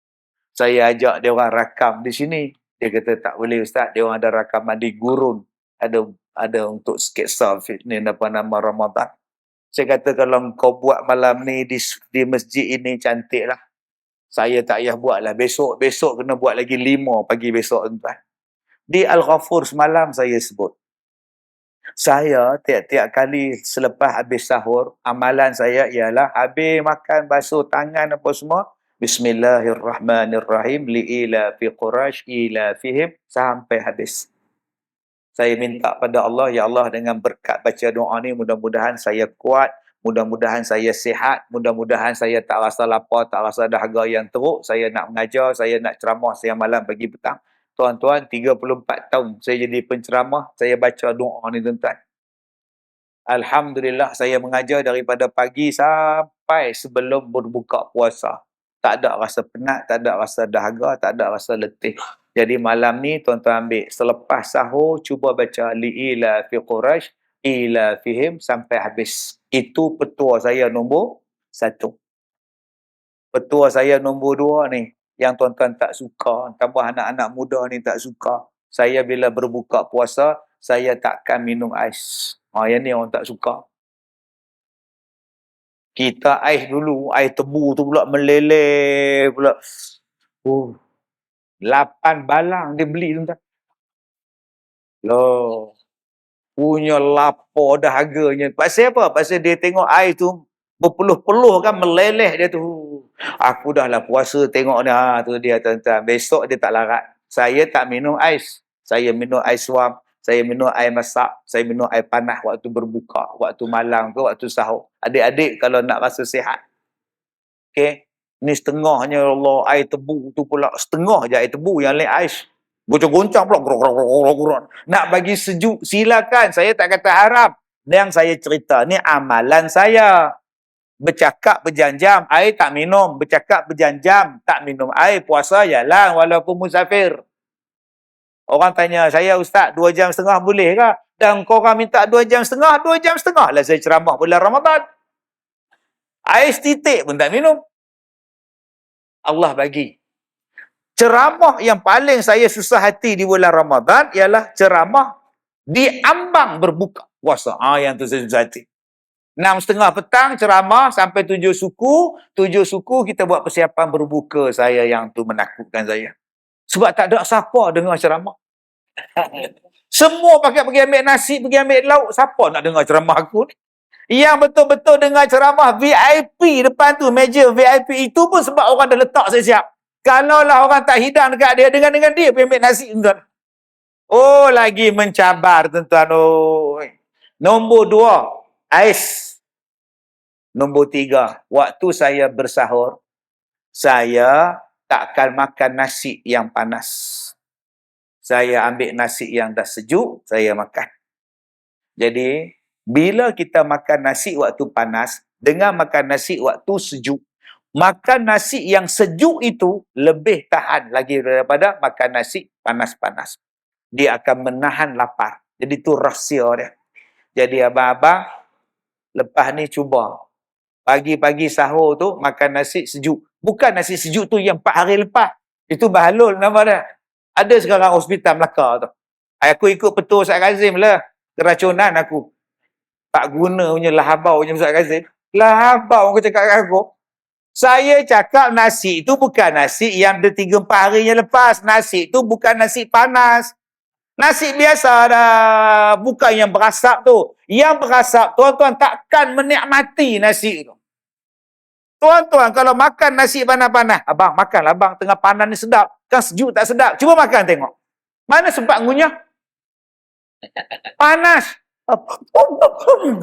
Saya ajak dia orang rakam di sini. Dia kata tak boleh Ustaz. Dia orang ada rakaman di Gurun. Ada untuk sketsa ni apa nama Ramadan. Saya kata kalau kau buat malam ni di masjid ini cantik lah. Saya tak payah buat lah. Besok kena buat lagi 5 pagi besok tuan. Di Al-Ghafur semalam saya sebut. Saya tiap-tiap kali selepas habis sahur, amalan saya ialah habis makan basuh tangan apa semua. Bismillahirrahmanirrahim. Li'ila fi Quraisy ila fihim. Sampai habis. Saya minta pada Allah, ya Allah dengan berkat baca doa ni mudah-mudahan saya kuat, mudah-mudahan saya sihat, mudah-mudahan saya tak rasa lapar, tak rasa dahaga yang teruk, saya nak mengajar, saya nak ceramah siang malam pagi petang. Tuan-tuan, 34 tahun saya jadi penceramah, saya baca doa ni tuan-tuan. Alhamdulillah saya mengajar daripada pagi sampai sebelum berbuka puasa. Tak ada rasa penat, tak ada rasa dahaga, tak ada rasa letih. Jadi malam ni tuan-tuan ambil. Selepas sahur, cuba baca li'ila fi Quraisy ila fihim sampai habis. Itu petua saya nombor 1. Petua saya nombor 2 ni. Yang tuan-tuan tak suka. Tambah anak-anak muda ni tak suka. Saya bila berbuka puasa, saya takkan minum ais. Yang ni orang tak suka. Kita ais dulu, ais tebu tu pula meleleh pula. 8 balang dia beli tuan-tuan. Loh. Punya lapar dahaganya. Pasal apa? Pasal dia tengok air tu berpeluh-peluh kan, meleleh dia tu. Aku dah lah puasa tengok dia. Tu dia tuan-tuan. Besok dia tak larat. Saya tak minum ais. Saya minum ais suam. Saya minum air masak. Saya minum air panas waktu berbuka. Waktu malam ke, waktu sahur. Adik-adik kalau nak rasa sihat. Okey. Ni setengahnya Allah air tebu tu pula. Setengah je air tebu yang lain ais. Goncang-goncang pula. Nak bagi sejuk silakan. Saya tak kata haram. Yang saya cerita ni amalan saya. Bercakap berjam-jam air tak minum. Bercakap berjam-jam tak minum air. Puasa jalan walaupun musafir. Orang tanya saya, Ustaz 2 jam setengah boleh ke? Dan korang minta 2 jam setengah, 2 jam setengah lah saya ceramah bulan Ramadan. Air setitik pun tak minum. Allah bagi. Ceramah yang paling saya susah hati di bulan Ramadan ialah ceramah di ambang berbuka puasa. Yang tu saya susah hati. 6.30 petang ceramah sampai 7 suku. 7 suku kita buat persiapan berbuka. Saya yang tu menakutkan saya. Sebab tak ada siapa dengar ceramah. Semua pakai pergi ambil nasi, pergi ambil lauk. Siapa nak dengar ceramah aku ni? Yang betul-betul dengar ceramah VIP depan tu, meja VIP itu pun sebab orang dah letak siap-siap. Kalaulah orang tak hidang dekat dia, dengan dia pergi ambil nasi, tuan. Oh, lagi mencabar, tuan-tuan. Oh. Nombor 2, ais. Nombor 3, waktu saya bersahur, saya takkan makan nasi yang panas. Saya ambil nasi yang dah sejuk, saya makan. Jadi, bila kita makan nasi waktu panas, dengan makan nasi waktu sejuk, makan nasi yang sejuk itu lebih tahan lagi daripada makan nasi panas-panas. Dia akan menahan lapar. Jadi, itu rahsia dia. Jadi, abang-abang, lepas ni cuba. Pagi-pagi sahur tu, makan nasi sejuk. Bukan nasi sejuk tu yang 4 hari lepas. Itu bahalul nama dia. Ada sekarang hospital Melaka tu. Aku ikut petua Ustaz Kazim lah. Keracunan aku. Tak guna punya lahabau punya Ustaz Kazim. Lahabau aku cakap kat aku. Saya cakap nasi tu bukan nasi yang 3-4 hari yang lepas. Nasi tu bukan nasi panas. Nasi biasa dah. Bukan yang berasap tu. Yang berasap, tuan-tuan takkan menikmati nasi tu. Tuan-tuan, kalau makan nasi panas-panas, abang, makanlah abang. Tengah panas ni sedap. Kan sejuk tak sedap. Cuba makan tengok. Mana sempat ngunyah? Panas.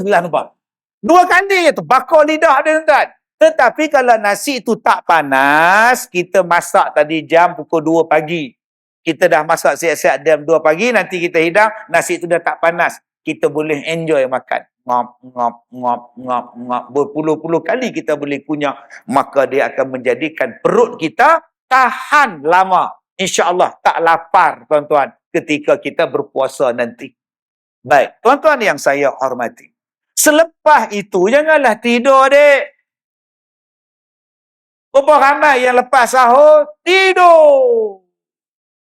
Nampak? 2 kali je tu. Bakar lidah dia, tuan. Tetapi kalau nasi itu tak panas, kita masak tadi jam pukul 2 pagi. Kita dah masak siap-siap jam 2 pagi, nanti kita hidang, nasi itu dah tak panas. Kita boleh enjoy makan. Ngop, ngop, ngop, ngop, ngop. Berpuluh-puluh kali kita boleh kunyah. Maka dia akan menjadikan perut kita tahan lama. InsyaAllah tak lapar, tuan-tuan, ketika kita berpuasa nanti. Baik, tuan-tuan yang saya hormati. Selepas itu, janganlah tidur, dek. Berapa ramai yang lepas sahur, tidur.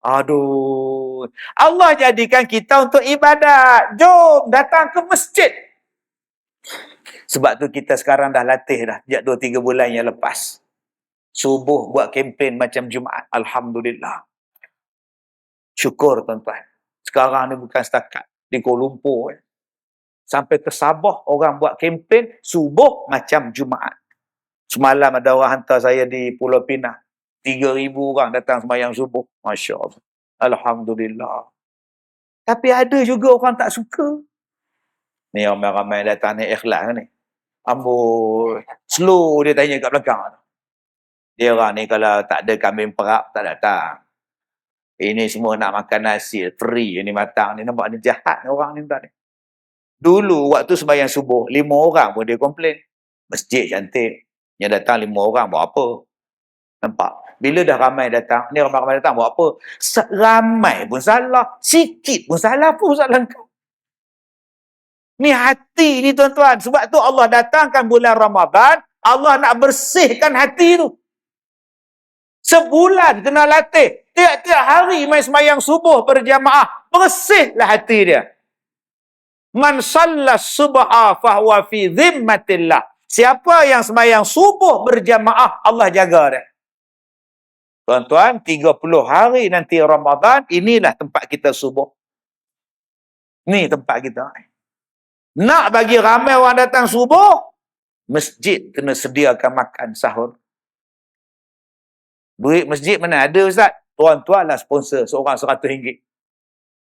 Aduh. Allah jadikan kita untuk ibadat. Jom, datang ke masjid. Sebab tu kita sekarang dah latih dah. Sejak 2-3 bulan yang lepas. Subuh buat kempen macam Jumaat. Alhamdulillah. Syukur, tuan-tuan. Sekarang ni bukan setakat di Kuala Lumpur. Sampai ke Sabah, orang buat kempen subuh macam Jumaat. Semalam ada orang hantar saya di Pulau Pinang. 3,000 orang datang sembahyang subuh. Masya Allah. Alhamdulillah. Tapi ada juga orang tak suka. Ni ramai-ramai datang ni ikhlas ni. Amboi. Slow dia tanya kat belakang. Dia orang ni kalau tak ada kambing perap, tak datang. Ini semua nak makan nasi free ni matang ni. Nampak ni jahat ni orang ni. Dulu waktu sembahyang subuh, 5 orang pun dia komplain. Masjid cantik. Yang datang 5 orang buat apa? Nampak? Bila dah ramai datang, ni ramai-ramai datang buat apa? Ramai pun salah. Sikit pun salah pun salah kau. Ni hati ni, tuan-tuan. Sebab tu Allah datangkan bulan Ramadan, Allah nak bersihkan hati tu. Sebulan kena latih. Tiap-tiap hari main sembahyang subuh berjamaah. Bersihlah hati dia. Man sallas subha fahuwa fi zimmatillah. Siapa yang sembahyang subuh berjamaah, Allah jaga dia. Tuan-tuan, 30 hari nanti Ramadan, inilah tempat kita subuh. Ni tempat kita. Nak bagi ramai orang datang subuh, masjid kena sediakan makan sahur. Duit masjid mana ada, Ustaz? Tuan-tuan lah sponsor seorang RM100.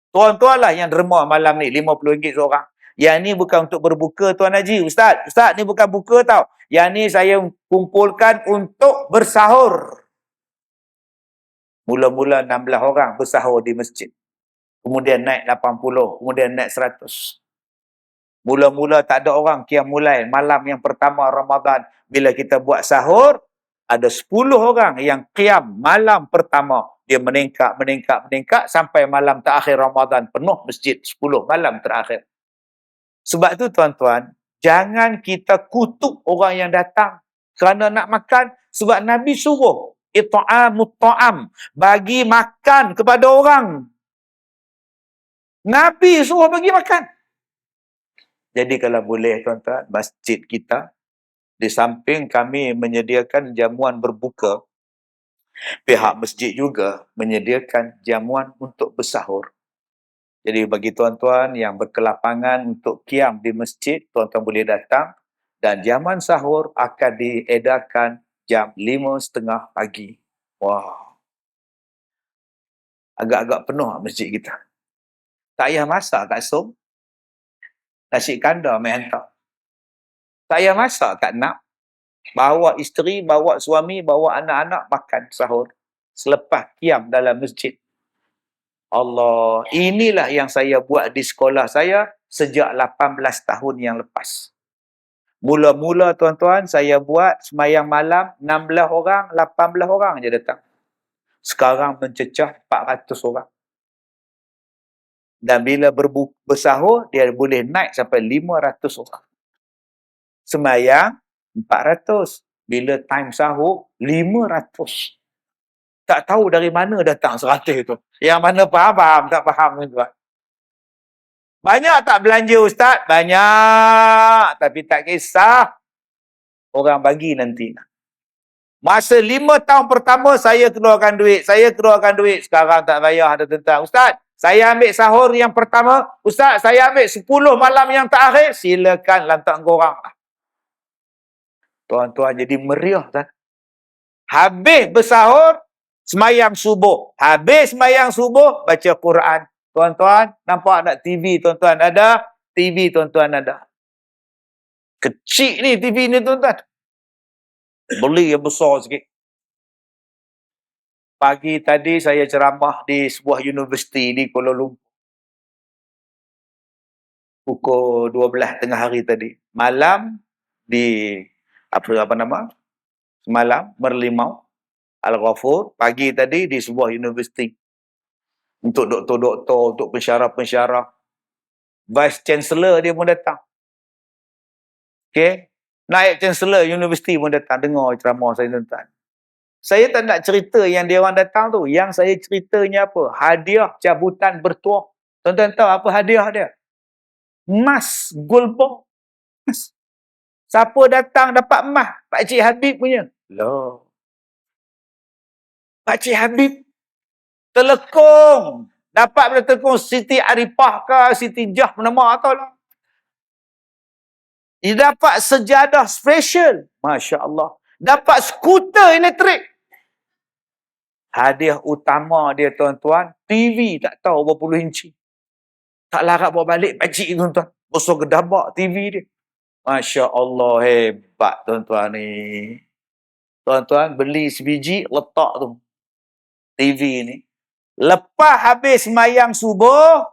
Tuan-tuan lah yang derma malam ni, RM50 seorang. Yang ni bukan untuk berbuka, Tuan Haji. Ustaz, ni bukan buka tau. Yang ni saya kumpulkan untuk bersahur. Mula-mula 16 orang bersahur di masjid. Kemudian naik 80, kemudian naik 100. Mula-mula tak ada orang qiyamul malam yang pertama Ramadan. Bila kita buat sahur, ada 10 orang yang qiyam malam pertama. Dia meningkat sampai malam terakhir Ramadan. Penuh masjid 10 malam terakhir. Sebab tu, tuan-tuan, jangan kita kutuk orang yang datang kerana nak makan. Sebab Nabi suruh it'amut ta'am, bagi makan kepada orang. Nabi suruh bagi makan. Jadi kalau boleh, tuan-tuan, masjid kita, di samping kami menyediakan jamuan berbuka, Pihak masjid juga menyediakan jamuan untuk bersahur. Jadi bagi tuan-tuan yang berkelapangan untuk qiyam di masjid, tuan-tuan boleh datang dan jamuan sahur akan diedarkan jam 5.30 pagi. Wah, agak-agak penuh masjid kita. Tak payah masak kat som. Nasi kandar main hantar. Tak payah masak kat nak. Bawa isteri, bawa suami, bawa anak-anak makan sahur. Selepas qiyam dalam masjid. Allah, inilah yang saya buat di sekolah saya sejak 18 tahun yang lepas. Mula-mula tuan-tuan, saya buat semayang malam 16 orang, 18 orang je datang. Sekarang mencecah 400 orang. Dan bila bersahur, dia boleh naik sampai 500 orang. Semayang 400. Bila time sahur, 500. Tak tahu dari mana datang 100 itu. Yang mana faham, tak faham tuan. Banyak tak belanja ustaz? Banyak. Tapi tak kisah. Orang bagi nanti. Masa 5 tahun pertama, saya keluarkan duit. Sekarang tak payah ada tentang. Ustaz, saya ambil sahur yang pertama. Ustaz, saya ambil 10 malam yang terakhir. Silakan lantak korang. Tuan-tuan jadi meriah kan? Habis bersahur, semayang subuh. Habis semayang subuh, baca Quran. Tuan-tuan, nampak tak TV tuan-tuan ada? TV tuan-tuan ada. Kecil ni TV ni tuan-tuan. Beli yang besar sikit. Pagi tadi saya ceramah di sebuah universiti di Kuala Lumpur. Pukul 12 tengah hari tadi. Malam di apa nama? Semalam Merlimau Al-Ghafur. Pagi tadi di sebuah universiti. Untuk doktor-doktor, untuk pensyarah-pensyarah. Vice Chancellor dia pun datang. Okey. Naib Chancellor universiti pun datang dengar ceramah saya tuan-tuan. Saya tak nak cerita yang dia orang datang tu. Yang saya ceritanya apa? Hadiah cabutan bertuah. Tuan-tuan tahu apa hadiah dia? Emas gold. Emas. Siapa datang dapat emas? Pak Cik Habib punya. Loh. Pak Cik Habib telekong. Dapat pada telekong Siti Arifah ke Siti Jah nama atau lah. Dia dapat sejadah special. Masya Allah. Dapat skuter elektrik. Hadiah utama dia tuan-tuan, TV tak tahu berapa puluh inci. Tak larat bawa balik pakcik tuan-tuan. Besar gedabak TV dia. Masya Allah, hebat tuan-tuan ni. Tuan-tuan beli sebiji, letak tu. TV ni. Lepas habis semayang subuh,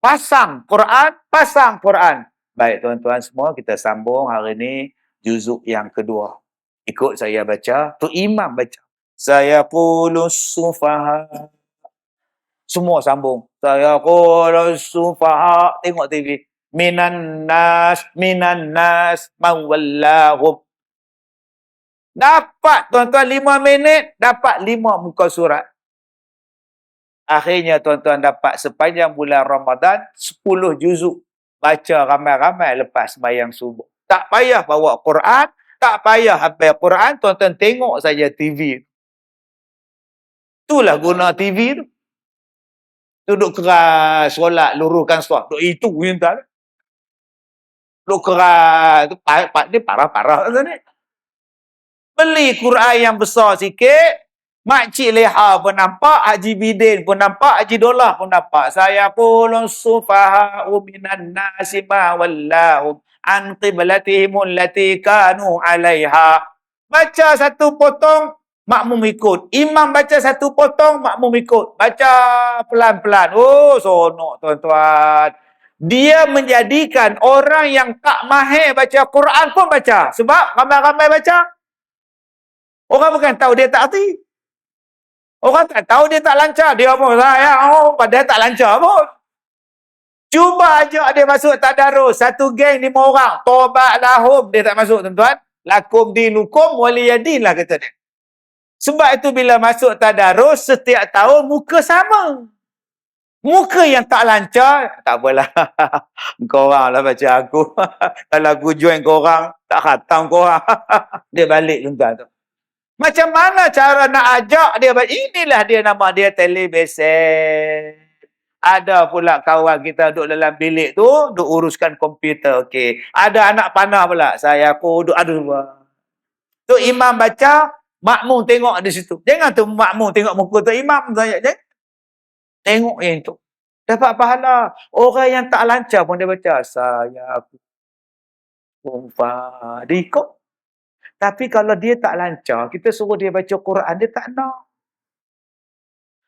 pasang Quran. Baik tuan-tuan semua, kita sambung hari ni juzuk yang kedua. Ikut saya baca, tu imam baca. Saya qulus sufaha. Semua sambung. Saya qulus sufaha. Tengok TV. Minan nas, mawallahum. Dapat tuan-tuan 5 minit, dapat 5 muka surat. Akhirnya tuan-tuan dapat sepanjang bulan Ramadan 10 juzuk. Baca ramai-ramai lepas sembahyang subuh. Tak payah bawa Quran, tak payah hafal Quran, tuan-tuan tengok saja TV. Itulah guna TV tu. Duduk keras, solat, luruskan solat. Duduk itu yang tak. Duduk keras. Dia parah-parah. Beli Quran yang besar sikit. Makcik Leha pun nampak, Haji Bidin pun nampak, Haji Dollah pun nampak. Saya qulun sufaha'u minan nasi ma wallahum an qiblatihim allati kanu 'alaiha. Baca satu potong, makmum ikut. Imam baca satu potong, makmum ikut. Baca pelan-pelan. Oh, sonok tuan-tuan. Dia menjadikan orang yang tak mahir baca Quran pun baca. Sebab ramai-ramai baca. Orang bukan tahu dia tak erti. Orang tak tahu dia tak lancar. Dia pun sayang. Padahal tak lancar pun. Cuba ajak dia masuk tadarus. Satu geng 5 orang. Tobat lahum. Dia tak masuk tuan-tuan. Lakum dinukum waliyadin lah kata dia. Sebab itu bila masuk tadarus, setiap tahun muka sama. Muka yang tak lancar, tak apalah. Korang lah baca aku. Kalau aku join korang, tak khatam korang. Dia balik tuan-tuan tu. Macam mana cara nak ajak dia? Inilah dia nama dia telemesen. Ada pula kawan kita duduk dalam bilik tu, duduk uruskan komputer. Okey. Ada anak panah pula. Aku duduk, aduh. Tu imam baca, makmum tengok di situ. Jangan tu makmum tengok muka tu imam. Jangan. Tengok yang tu. Dapat pahala. Orang yang tak lancar pun dia baca. Aku dia ikut. Tapi kalau dia tak lancar, kita suruh dia baca Quran, dia tak nak.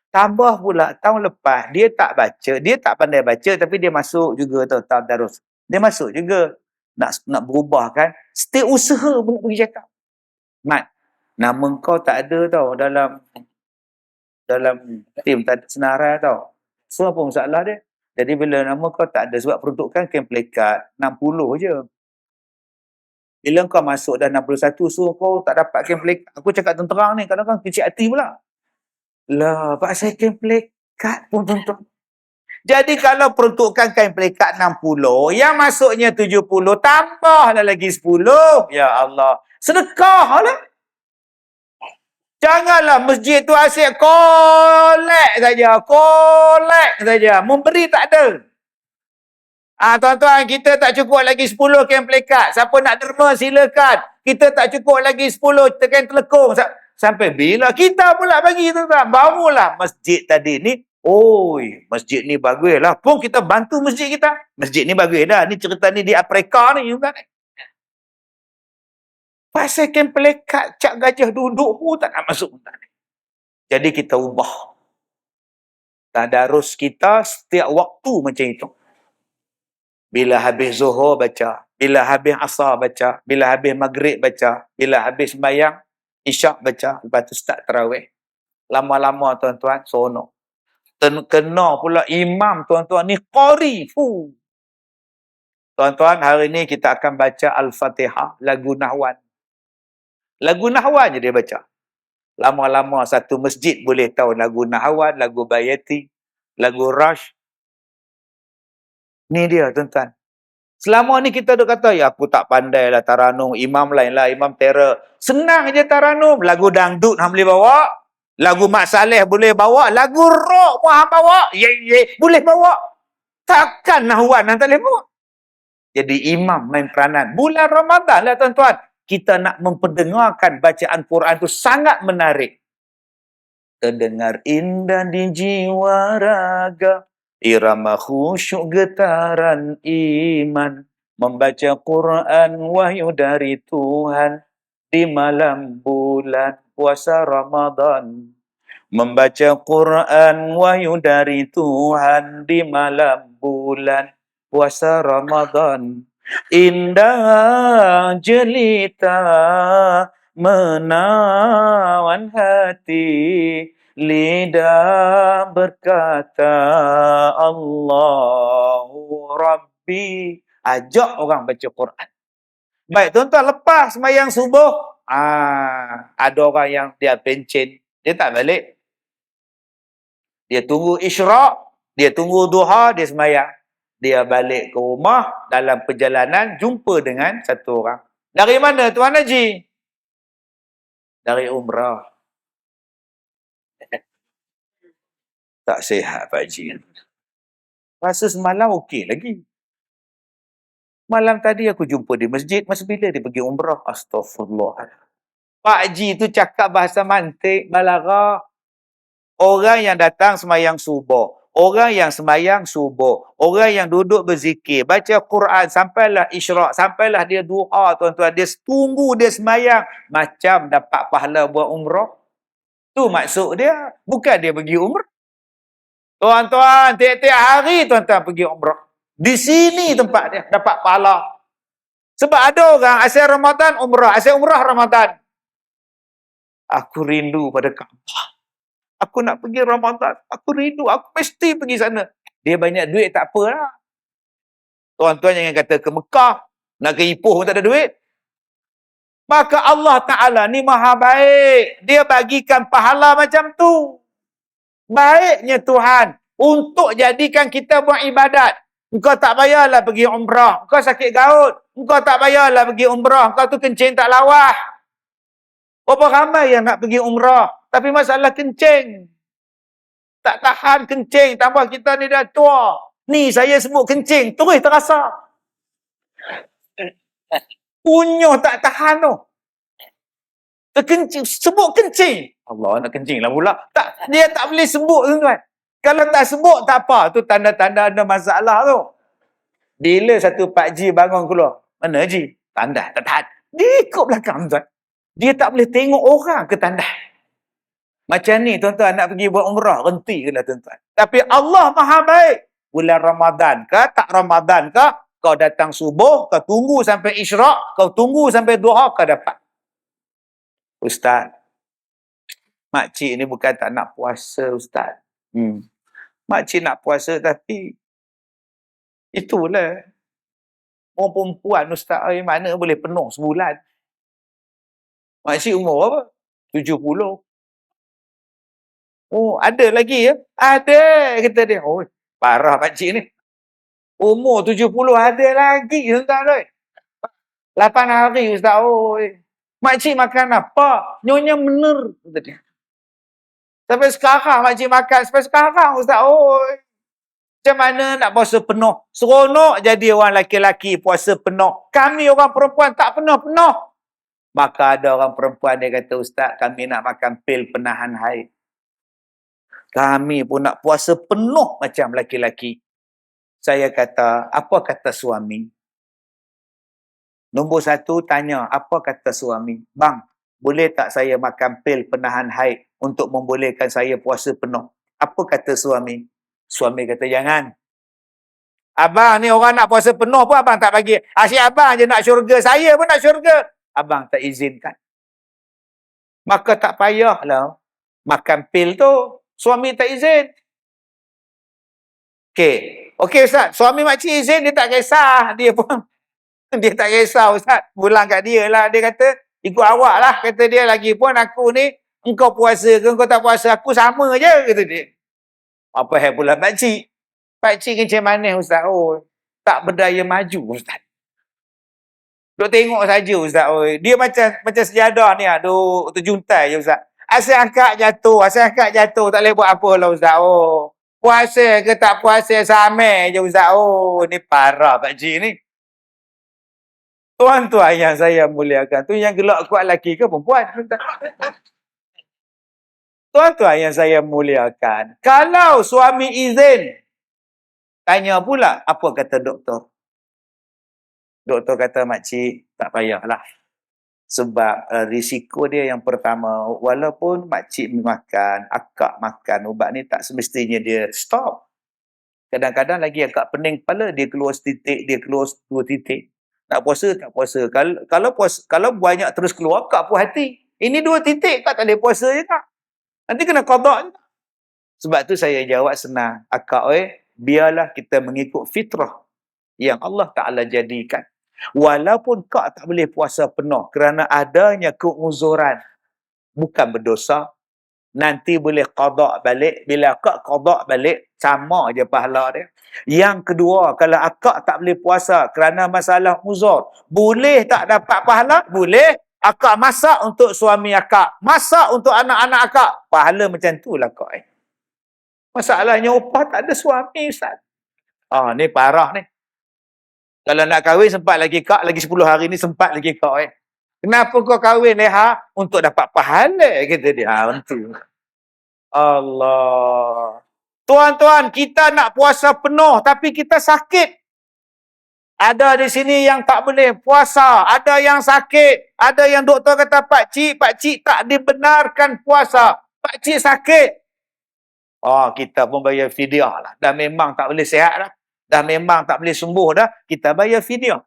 Tambah pula, tahun lepas, dia tak baca, dia tak pandai baca, tapi dia masuk juga tau, tadarus. Dia masuk juga. Nak berubah kan. Setiap usaha pun pergi cakap. Mat, nama kau tak ada tau dalam tim tak senarai tau. So apa masalah dia? Jadi bila nama kau tak ada, sebab peruntukan camp plekat 60 je. Bila kau masuk dah 61, so kau tak dapat camp plekat. Aku cakap terang ni, kadang-kadang kecil hati pula. Lah, Pak saya camp plekat pun tuan-tuan. Jadi kalau peruntukan kain pelikat 60, yang masuknya 70, tambahlah lagi 10. Ya Allah. Sedekah lah. Janganlah masjid tu asyik kolek saja. Memberi tak ada. Tuan-tuan, kita tak cukup lagi 10 kain pelikat. Siapa nak derma silakan. Kita tak cukup lagi 10 kain telekung. Sampai bila kita pula bagi tuan-tuan? Barulah masjid tadi ni. Oi, masjid ni bagus lah. Pun kita bantu masjid kita. Masjid ni bagus dah. Ni cerita ni di Afrika ni. Pasal kain pelikat cak gajah duduk pun tak nak masuk. Jadi kita ubah. Tadarus kita setiap waktu macam itu. Bila habis Zuhur baca. Bila habis Asar baca. Bila habis Maghrib baca. Bila habis sembahyang Isyak baca. Lepas tu start tarawih. Lama-lama tuan-tuan, seronok. Kena pula imam tuan-tuan ni qari. Tuan-tuan, hari ni kita akan baca Al-Fatihah, lagu Nahwan. Lagu Nahwan je dia baca. Lama-lama satu masjid boleh tahu lagu Nahwan, lagu Bayati, lagu Rash. Ni dia tuan-tuan. Selama ni kita duk kata, ya aku tak pandai lah taranum, imam lain lah, imam terror. Senang je taranum. Lagu dangdut hang boleh bawa. Lagu Mak Saleh boleh bawa. Lagu rock pun hang bawa. Boleh bawa. Takkan Nahwan hang tak boleh bawa. Jadi imam main peranan. Bulan Ramadan lah tuan-tuan. Kita nak memperdengarkan bacaan Quran tu sangat menarik. Terdengar indah di jiwa raga. Irama khusyuk getaran iman. Membaca Quran wahyu dari Tuhan. Di malam bulan puasa Ramadan. Membaca Quran wahyu dari Tuhan. Di malam bulan puasa Ramadan. Indah jelita menawan hati. Lidah berkata Allahu Rabbi. Ajak orang baca Quran. Baik tuan-tuan, lepas sembahyang subuh, ada orang yang dia pencen, dia tak balik. Dia tunggu isyraq, dia tunggu duha, dia sembahyang. Dia balik ke rumah, dalam perjalanan jumpa dengan satu orang. Dari mana Tuan Haji? Dari umrah. Tak sihat Pak Haji. Rasa semalam okey lagi. Malam tadi aku jumpa di masjid. Masa bila dia pergi umrah? Astaghfirullah. Pak Haji tu cakap bahasa mantik, balara. Orang yang datang sembahyang subuh. Orang yang sembahyang subuh. Orang yang duduk berzikir. Baca Quran. Sampailah isyraq. Sampailah dia doa tuan-tuan. Dia tunggu dia sembahyang. Macam dapat pahala buat umrah. Tu maksud dia. Bukan dia pergi umrah. Tuan-tuan, tiap-tiap hari tuan-tuan pergi umrah. Di sini tempat dia dapat pahala. Sebab ada orang asal Ramadan umrah, asal umrah Ramadan. Aku rindu pada Kaabah. Aku nak pergi Ramadan. Aku rindu, aku mesti pergi sana. Dia banyak duit tak apalah. Tuan-tuan jangan kata ke Mekah, nak ke Ipoh pun tak ada duit. Maka Allah Ta'ala ni maha baik. Dia bagikan pahala macam tu. Baiknya Tuhan untuk jadikan kita buat ibadat. Engkau tak payahlah pergi umrah. Engkau sakit gaut. Engkau tak payahlah pergi umrah. Engkau tu kencing tak lawah. Berapa ramai yang nak pergi umrah, tapi masalah kencing. Tak tahan kencing, tambah kita ni dah tua. Ni saya sebut kencing, terus terasa. Punyuh tak tahan tu. Terkencing, sebut kencing. Allah, nak kencing lah pula. Tak, dia tak boleh sebut, tuan-tuan. Kalau tak sebut, tak apa. Tu tanda-tanda ada masalah tu. Bila satu Pak Ji bangun keluar. Mana Ji? Tanda, tak tahan. Dia ikut belakang, tuan. Dia tak boleh tengok orang ke tanda. Macam ni, tuan-tuan, nak pergi buat umrah, rentilah, tuan-tuan. Tapi Allah Maha baik. Bulan Ramadan ke, tak Ramadan ke, kau datang subuh, kau tunggu sampai isyraq, kau tunggu sampai duha, kau dapat. Ustaz, makcik ni bukan tak nak puasa, Ustaz. Makcik nak puasa, tapi itulah. Orang perempuan, Ustaz, mana boleh penuh sebulan. Makcik umur apa? 70. Oh, ada lagi ya? Ada, kata dia. Oh, parah makcik ni. Umur 70 ada lagi, Ustaz. 8 hari, Ustaz. Oh, makcik makan apa? Nyonya benar, kata dia. Sampai sekarang makcik makan. Sampai sekarang, Ustaz. Oh, macam mana nak puasa penuh? Seronok jadi orang lelaki-lelaki puasa penuh. Kami orang perempuan tak penuh-penuh. Maka ada orang perempuan dia kata, Ustaz, kami nak makan pil penahan haid. Kami pun nak puasa penuh macam lelaki-lelaki. Saya kata, apa kata suami? Nombor 1 tanya, apa kata suami? Bang, boleh tak saya makan pil penahan haid untuk membolehkan saya puasa penuh? Apa kata suami? Suami kata, jangan. Abang ni orang nak puasa penuh pun abang tak bagi. Asyik abang je nak syurga. Saya pun nak syurga. Abang tak izinkan. Maka tak payahlah makan pil tu. Suami tak izin. Okey Ustaz. Suami makcik izin, dia tak kisah. Dia pun dia tak kisah Ustaz. Pulang kat dia lah. Dia kata, ikut awak lah. Kata dia, lagipun aku ni, engkau puasa ke engkau tak puasa, aku sama je. Kata dia. Apa hal pula pakcik? Pakcik macam mana Ustaz? Oh, tak berdaya maju Ustaz. Duk tengok saja Ustaz. Oh, dia macam sejadah ni. Duk terjuntai je Ustaz. Asal angkat jatuh. Tak boleh buat apa lah Ustaz. Oh, puasa ke tak puasa sama je Ustaz. Oh, ni parah pakcik ni. Tuan-tuan yang saya muliakan. Tu yang gelak kuat lelaki ke perempuan? Tuan-tuan yang saya muliakan. Kalau suami izin, tanya pula apa kata doktor. Doktor kata, makcik, tak payahlah. Sebab risiko dia yang pertama, walaupun makcik makan, akak makan ubat ni, tak semestinya dia stop. Kadang-kadang lagi akak pening kepala, dia keluar setitik, dia keluar 2 titik. Nak puasa, tak puasa. Kalau banyak terus keluar, akak puas hati. Ini 2 titik, akak tak boleh puasa je tak? Nanti kena qada je. Sebab tu saya jawab senang. Akak, biarlah kita mengikut fitrah yang Allah Ta'ala jadikan. Walaupun kak tak boleh puasa penuh kerana adanya keuzuran, bukan berdosa. Nanti boleh qada balik. Bila kak qada balik, sama je pahala dia. Yang kedua, kalau akak tak boleh puasa kerana masalah uzur, boleh tak dapat pahala? Boleh. Akak masak untuk suami akak, masak untuk anak-anak akak, pahala macam tu lah kak. Masalahnya upah tak ada suami Ustaz. Ni parah ni. Kalau nak kahwin sempat lagi kak, lagi 10 hari ni sempat lagi kak. Kenapa kau kahwin leha? Untuk dapat pahala, kata dia. Untuk Allah. Tuan-tuan, kita nak puasa penuh tapi kita sakit. Ada di sini yang tak boleh puasa, ada yang sakit, ada yang doktor kata pakcik tak dibenarkan puasa. Pakcik sakit. Kita pun bayar fidyah lah. Dah memang tak boleh sihat dah. Dah memang tak boleh sembuh dah. Kita bayar fidyah.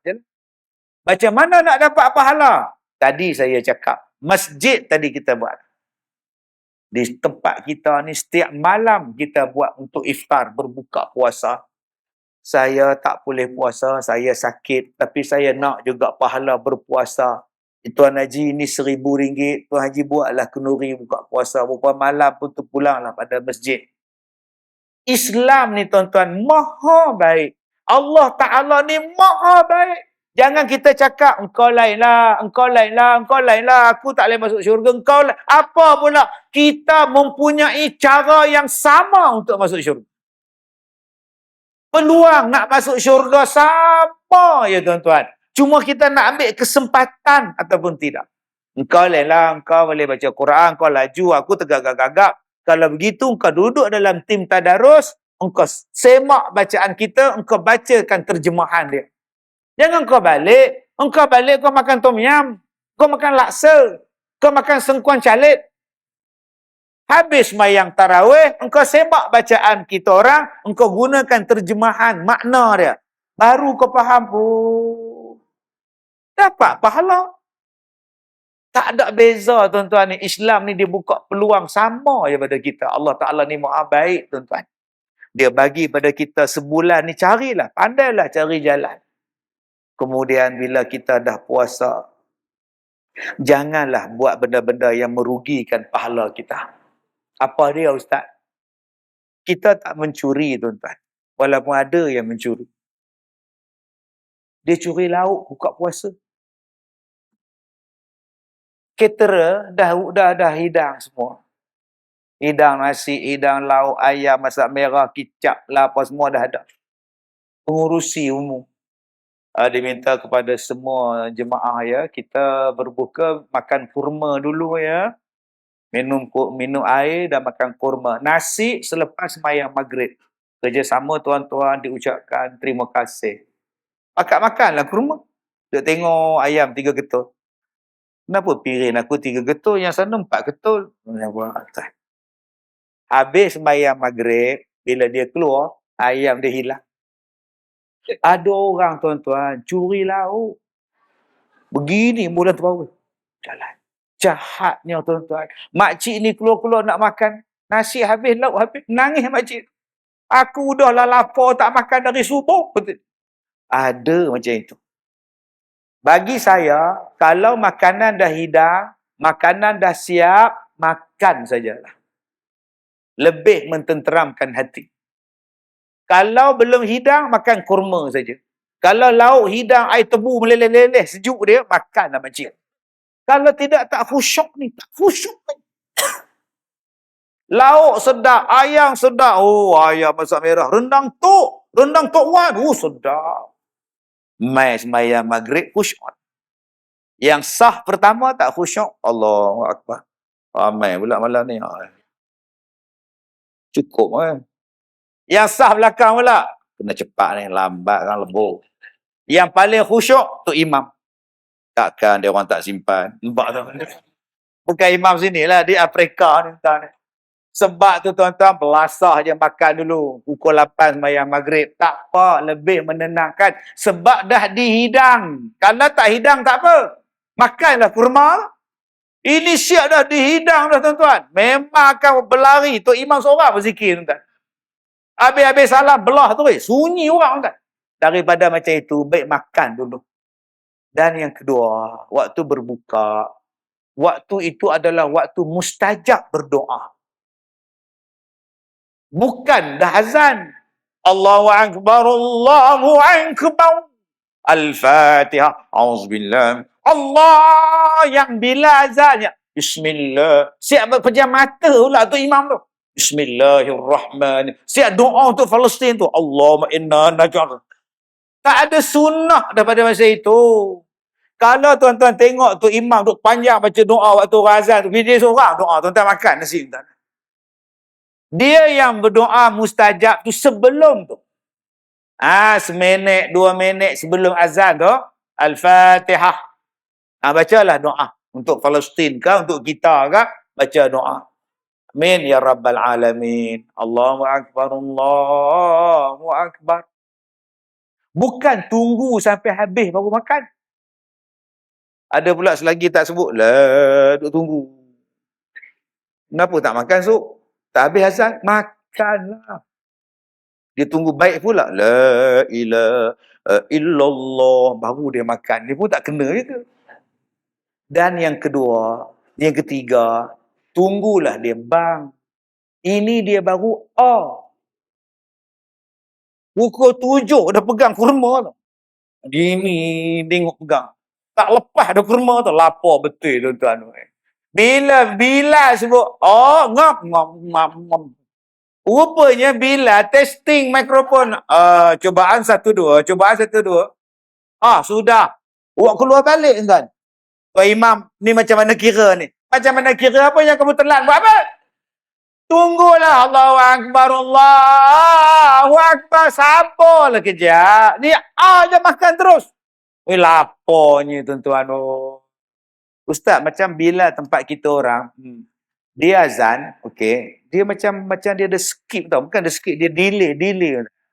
Macam mana nak dapat pahala? Tadi saya cakap, masjid tadi kita buat. Di tempat kita ni setiap malam kita buat untuk iftar, berbuka puasa. Saya tak boleh puasa, saya sakit. Tapi saya nak juga pahala berpuasa. Tuan Haji ni RM1,000. Tuan Haji buatlah kenduri buka puasa. Berapa malam pun terpulanglah pada masjid. Islam ni tuan-tuan, maha baik. Allah Ta'ala ni maha baik. Jangan kita cakap, engkau lainlah, engkau lainlah, engkau lainlah, aku tak boleh masuk syurga, engkau lain. Apa pula? Kita mempunyai cara yang sama untuk masuk syurga. Peluang nak masuk syurga sama ya tuan-tuan. Cuma kita nak ambil kesempatan ataupun tidak. Engkau lainlah, engkau boleh baca Quran, engkau laju, aku tergagap-gagap. Kalau begitu, engkau duduk dalam tim tadarus, engkau semak bacaan kita, engkau bacakan terjemahan dia. Jangan kau balik kau makan tom yam, kau makan laksa, kau makan sengkuan calit. Habis mayang tarawih, engkau semak bacaan kita orang, engkau gunakan terjemahan makna dia. Baru kau faham, oh, dapat pahala. Tak ada beza tuan-tuan ni. Islam ni dia buka peluang sama je pada kita. Allah Ta'ala ni maha baik tuan-tuan. Dia bagi pada kita sebulan ni, carilah, pandailah cari jalan. Kemudian bila kita dah puasa, janganlah buat benda-benda yang merugikan pahala kita. Apa dia Ustaz? Kita tak mencuri tuan-tuan. Walaupun ada yang mencuri. Dia curi lauk buka puasa. Caterer dah hidang semua. Hidang nasi, hidang lauk, ayam, masak merah, kicap lah, apa semua dah ada. Pengurusi umum. Diminta kepada semua jemaah ya, kita berbuka makan kurma dulu ya. Minum air dan makan kurma. Nasi selepas sembahyang maghrib. Kerjasama tuan-tuan diucapkan terima kasih. Makan-makanlah kurma. Duk tengok ayam 3 ketul. Kenapa piring aku 3 ketul, yang sana 4 ketul? Habis sembahyang maghrib, bila dia keluar, ayam dia hilang. Ada orang tuan-tuan curi lauk. Begini bulan terbawah. Jalan. Jahatnya tuan-tuan. Makcik ni keluar-keluar nak makan. Nasi habis, lauk habis. Nangis makcik. Aku dah lah lapar tak makan dari subuh. Ada macam itu. Bagi saya, kalau makanan dah hidang, makanan dah siap, makan sajalah. Lebih mententeramkan hati. Kalau belum hidang, makan kurma saja. Kalau lauk hidang, air tebu meleleh-leleh, sejuk dia, makanlah makcik. Kalau tidak, tak khusyuk ni. Tak khusyuk ni. Lauk sedap, ayam sedap. Oh, ayam masak merah. Rendang tok wan. Oh, sedap. Mai sembahyang maghrib, khusyuk. Yang sah pertama tak khusyuk. Allahu Akbar. Mai pula malam ni. Cukup kan. Yang sah belakang pula. Kena cepat ni, lambat kan, lebur. Yang paling khusyuk, tu imam. Takkan dia orang tak simpan. Nampak tu. Bukan imam sini lah, di Afrika ni. Sebab tu tuan-tuan, belasah je makan dulu. Pukul 8 sembahyang maghrib. Tak apa, lebih menenangkan. Sebab dah dihidang. Kalau tak hidang, tak apa. Makanlah kurma. Ini siap dah dihidang dah tuan-tuan. Memang akan berlari. Tok imam seorang berzikir tuan-tuan. Habis-habis salam, belah tu. Sunyi orang tuan-tuan. Daripada macam itu, baik makan dulu. Dan yang kedua, waktu berbuka. Waktu itu adalah waktu mustajab berdoa. Bukan dah azan. Allahu Akbar, Allahu Akbar. Al-Fatihah. Auzubillah. Allah yang bila azannya. Bismillah. Siap pejam mata pula tu imam tu. Bismillahirrahmanirrahim. Siap doa untuk Palestin tu. Allahumma inna najar. Tak ada sunnah daripada masa itu. Kalau tuan-tuan tengok tu imam duk panjang baca doa waktu azan tu, dia seorang doa, tuan-tuan makan nasi tuan. Dia yang berdoa mustajab tu sebelum tu. Seminit, 2 minit sebelum azan tu, Al-Fatihah. Bacalah doa. Untuk Palestin ke, untuk kita ke, baca doa. Amin ya Rabbal Alamin. Allahu Akbar, Allahu Akbar. Bukan tunggu sampai habis baru makan. Ada pula selagi tak sebut, duk tunggu. Kenapa tak makan sup? Tak habis azan, makanlah. Dia tunggu baik pula. La ilaha illallah. Baru dia makan. Dia pun tak kena je. Dan yang kedua, yang ketiga, tunggulah dia bang. Ini dia baru Pukul 7 dah pegang kurma tu. Gini, tengok pegang. Tak lepas dah kurma tu. Lapar betul tuan-tuan. Bila sebut, oh, ngap, ngap, ngap, ngap. Rupanya bila testing mikrofon, cubaan 1 2, cubaan 1 2. Sudah. Awak keluar balik tuan. Tuan Imam, ni macam mana kira ni? Macam mana kira apa yang kamu telan? Buat apa? Tunggulah. Allahu Akbar, Allahu Akbar. Sabarlah kejap. Ni je makan terus. Laparnya tuan-tuan. Ustaz, macam bila tempat kita orang, dia azan, okey, dia macam dia ada skip tau. Bukan ada skip, dia delay.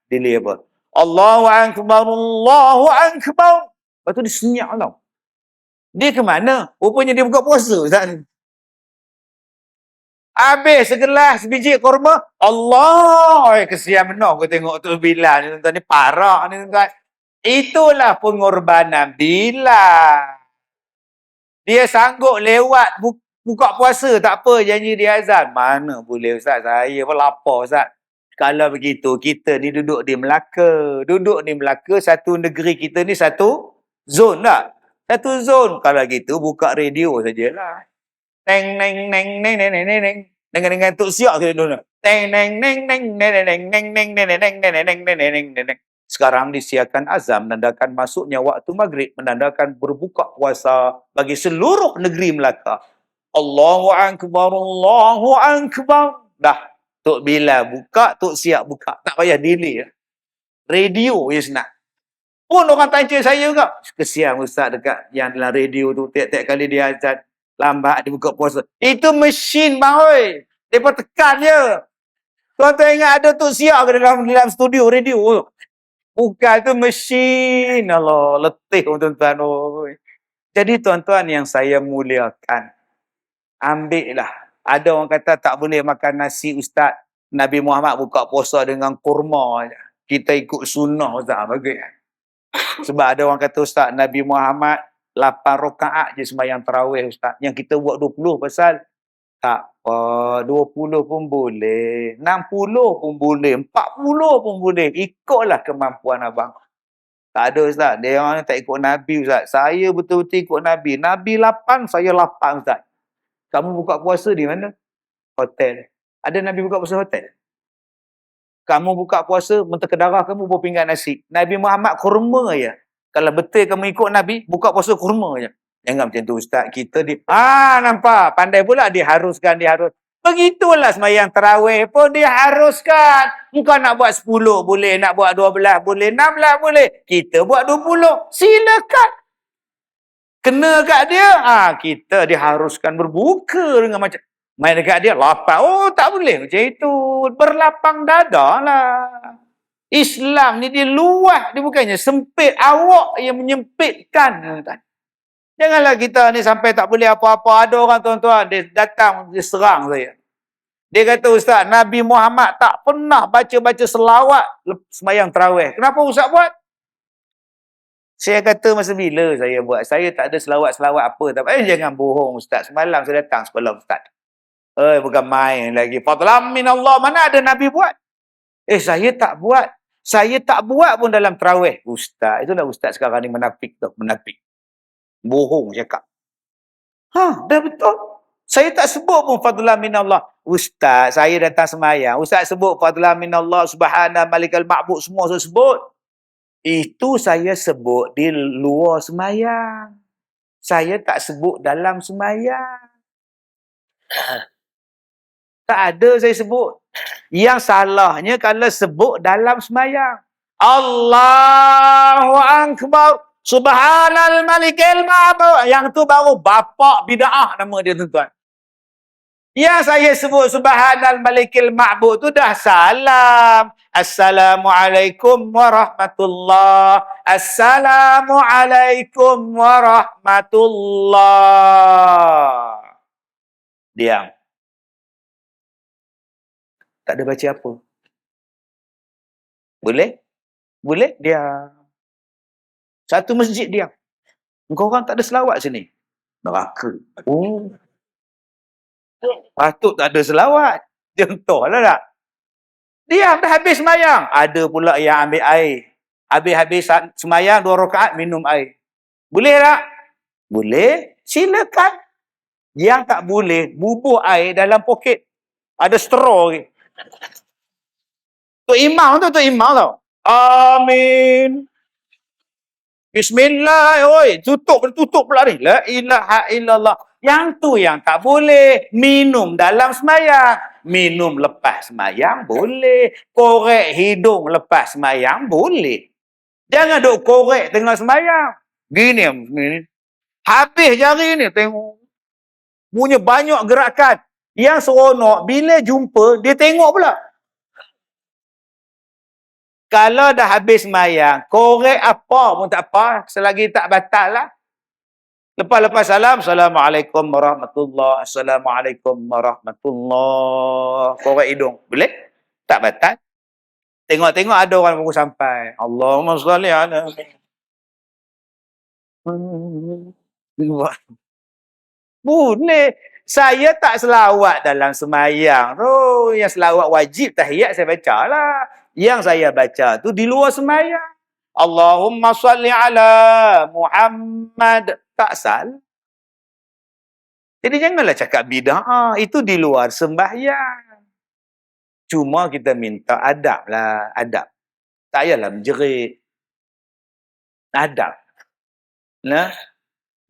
Delay apa? Allahu Akbar, Allahu Akbar. Lepas tu dia senyap tau. Dia ke mana? Rupanya dia buka puasa, Ustaz. Habis segelas biji kurma, Allah, kesian benar aku tengok tu Bilal ni tuan-tuan, ni parah ni tuan-tuan. Itulah pengorbanan Bilal. Dia sanggup lewat buka puasa, tak apa, janji dia azan. Mana boleh Ustaz, saya pun lapar Ustaz. Kalau begitu, kita ni duduk di Melaka. Duduk di Melaka, satu negeri kita ni satu zon tak? Satu zon. Kalau gitu, buka radio sajalah. Neng neng neng neng neng neng neng dengan tuk siak tu dulu. Neng neng neng neng neng neng neng neng neng neng neng neng neng. Sekarang disiarkan azan menandakan masuknya waktu maghrib, menandakan berbuka puasa bagi seluruh negeri Melaka. Allahu Akbar, Allahu Akbar. Dah, Tok Bila buka, Tok Siak buka. Tak payah delay. Radio je senang. Pun orang tanya saya juga. Kesian Ustaz dekat yang dalam radio tu. Tiap-tiap kali dia azan, lambat dia buka puasa. Itu mesin bang oi. Depa tekan je. Tuan-tuan ingat ada Tok Siak ke dalam studio radio? Bukan, tu mesin. Allah, letih tuan-tuan oi. Jadi tuan-tuan yang saya muliakan, ambillah. Ada orang kata tak boleh makan nasi Ustaz. Nabi Muhammad buka puasa dengan kurma je. Kita ikut sunnah Ustaz bagi. Sebab ada orang kata Ustaz, Nabi Muhammad 8 rakaat je sembahyang tarawih Ustaz. Yang kita buat 20 pasal tak apa, 20 pun boleh, 60 pun boleh, 40 pun boleh. Ikutlah kemampuan abang. Tak ada Ustaz. Dia orang tak ikut Nabi Ustaz. Saya betul-betul ikut Nabi. Nabi 8, saya 8 Ustaz. Kamu buka puasa di mana? Hotel. Ada Nabi buka puasa hotel? Kamu buka puasa, mentera darah kamu bawa pinggan nasi. Nabi Muhammad kurma je. Kalau betul kamu ikut Nabi, buka puasa kurma je. Jangan macam tu Ustaz. Kita nampak. Pandai pula diharuskan. Begitulah sembahyang tarawih pun diharuskan. Engkau nak buat 10 boleh, nak buat 12 boleh, 16 boleh. Kita buat 20. Silakan. Kena kat dia, kita diharuskan berbuka dengan macam main dekat dia, lapang. Oh, tak boleh macam itu. Berlapang dada lah. Islam ni dia luas. Dia bukannya sempit. Awak yang menyempitkan. Janganlah kita ni sampai tak boleh apa-apa. Ada orang tuan-tuan, dia datang, dia serang saya. Dia kata, Ustaz, Nabi Muhammad tak pernah baca-baca selawat sembahyang tarawih. Kenapa Ustaz buat? Saya kata masa bila saya buat. Saya tak ada selawat-selawat apa. Tapi jangan bohong Ustaz. Semalam saya datang sekolah Ustaz. Bukan main lagi. Fadlan min Allah. Mana ada Nabi buat? Saya tak buat. Saya tak buat pun dalam tarawih. Ustaz. Itulah Ustaz sekarang ni menafik tu. Menafik. Bohong cakap. Dah betul. Saya tak sebut pun fadlan min Allah. Ustaz, saya datang semayang. Ustaz sebut fadlan min Allah, subhana malikal ma'bud. Semua saya sebut. Itu saya sebut di luar semayang. Saya tak sebut dalam semayang. Tak ada saya sebut. Yang salahnya kalau sebut dalam semayang. Allahu Akbar. Subhanal malikil ma'bud. Yang tu baru bapak bida'ah nama dia tuan-tuan. Yang saya sebut subhanal malikil ma'bud tu dah salam. Assalamualaikum warahmatullah. Assalamualaikum warahmatullah. Diam. Tak ada baca apa. Boleh? Boleh? Diam. Satu masjid diam. Engkau orang tak ada selawat sini. Neraka. Oh. Patut tak ada selawat. Contohlah tak. Diam dah habis semayang. Ada pula yang ambil air. Habis-habis semayang 2 rakaat minum air. Boleh tak? Boleh. Silakan. Yang tak boleh, bubuh air dalam poket. Ada straw. Tok Imam tau. Amin. Bismillah, oi. Tutup pula ni. La ilaha illallah. Yang tu yang tak boleh. Minum dalam semayang. Minum lepas semayang boleh. Korek hidung lepas semayang boleh. Jangan duk korek tengah semayang. Gini. Habis jari ni tengok. Punya banyak gerakan. Yang seronok, bila jumpa, dia tengok pula. Kalau dah habis semayang, korek apa pun tak apa. Selagi tak batal lah. Lepas salam, Assalamualaikum warahmatullahi Assalamualaikum warahmatullahi. Korek hidung. Boleh? Tak batal. Tengok-tengok ada orang baru sampai. Allahumma salli ala. Boleh. Saya tak selawat dalam semayang. Oh, yang selawat wajib tahiyat saya baca lah. Yang saya baca tu di luar semayang. Allahumma salli ala Muhammad. Tak salah. Jadi janganlah cakap bid'ah. Itu di luar sembahyang. Cuma kita minta adab lah. Adab. Tak payahlah menjerit. Adab. Nah.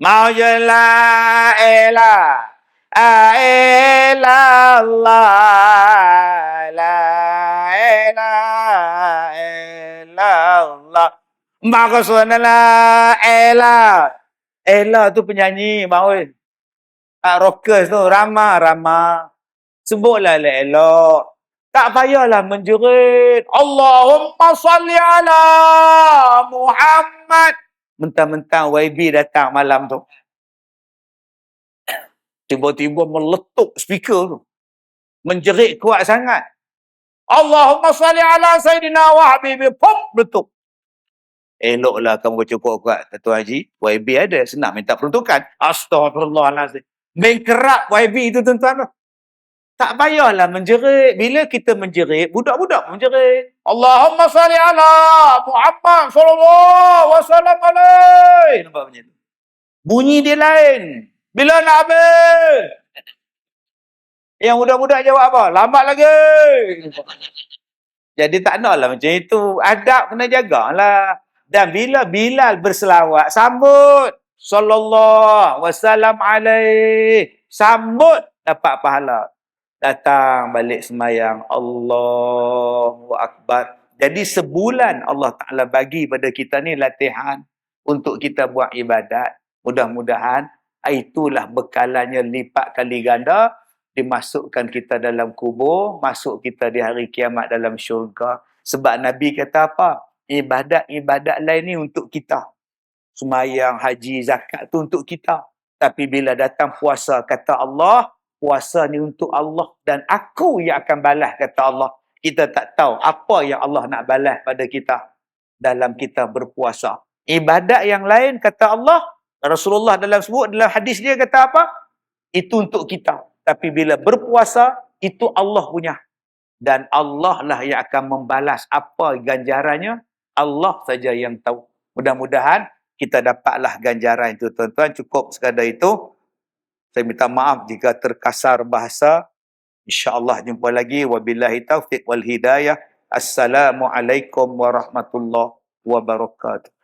Mau je la elah. Illallah la ilaha illallah maksudnya la elah tu penyanyi maui rockers tu ramah sebutlah la elok tak payahlah menjerit Allahumma salli ala Muhammad mentang-mentang YB datang malam tu tiba-tiba meletup speaker tu. Menjerit kuat sangat. Allahumma salli ala Sayyidina wa Habibi. Pop, meletup. Eloklah kamu baca kuat-kuat. Tuan Haji, YB ada. Senang minta peruntukan. Astaghfirullahaladzim. Mengkerap YB itu tuan-tuan. Tak payahlah menjerit. Bila kita menjerit, budak-budak menjerit. Allahumma salli ala Muhammad sallallahu wasallam alaih. Nampak macam tu. Bunyi dia lain. Bila nak habis? Yang budak-budak jawab apa? Lambat lagi. Jadi tak naklah macam itu. Adab kena jagalah. Dan bila Bilal berselawat, sambut. Sallallahu wasallam alaih. Sambut, dapat pahala. Datang balik semayang. Allahu Akbar. Jadi sebulan Allah Ta'ala bagi pada kita ni latihan untuk kita buat ibadat. Mudah-mudahan itulah bekalannya lipat kali ganda dimasukkan kita dalam kubur, masuk kita di hari kiamat dalam syurga. Sebab Nabi kata apa? Ibadat-ibadat lain ni untuk kita. Semayang, haji, zakat tu untuk kita. Tapi bila datang puasa, kata Allah, puasa ni untuk Allah dan aku yang akan balas, kata Allah. Kita tak tahu apa yang Allah nak balas pada kita dalam kita berpuasa. Ibadat yang lain, kata Allah, Rasulullah dalam hadis dia kata apa? Itu untuk kita. Tapi bila berpuasa, itu Allah punya. Dan Allah lah yang akan membalas apa ganjarannya. Allah saja yang tahu. Mudah-mudahan kita dapatlah ganjaran itu, tuan-tuan. Cukup sekadar itu. Saya minta maaf jika terkasar bahasa. InsyaAllah jumpa lagi. Wabillahi taufiq wal hidayah. Assalamualaikum warahmatullahi wabarakatuh.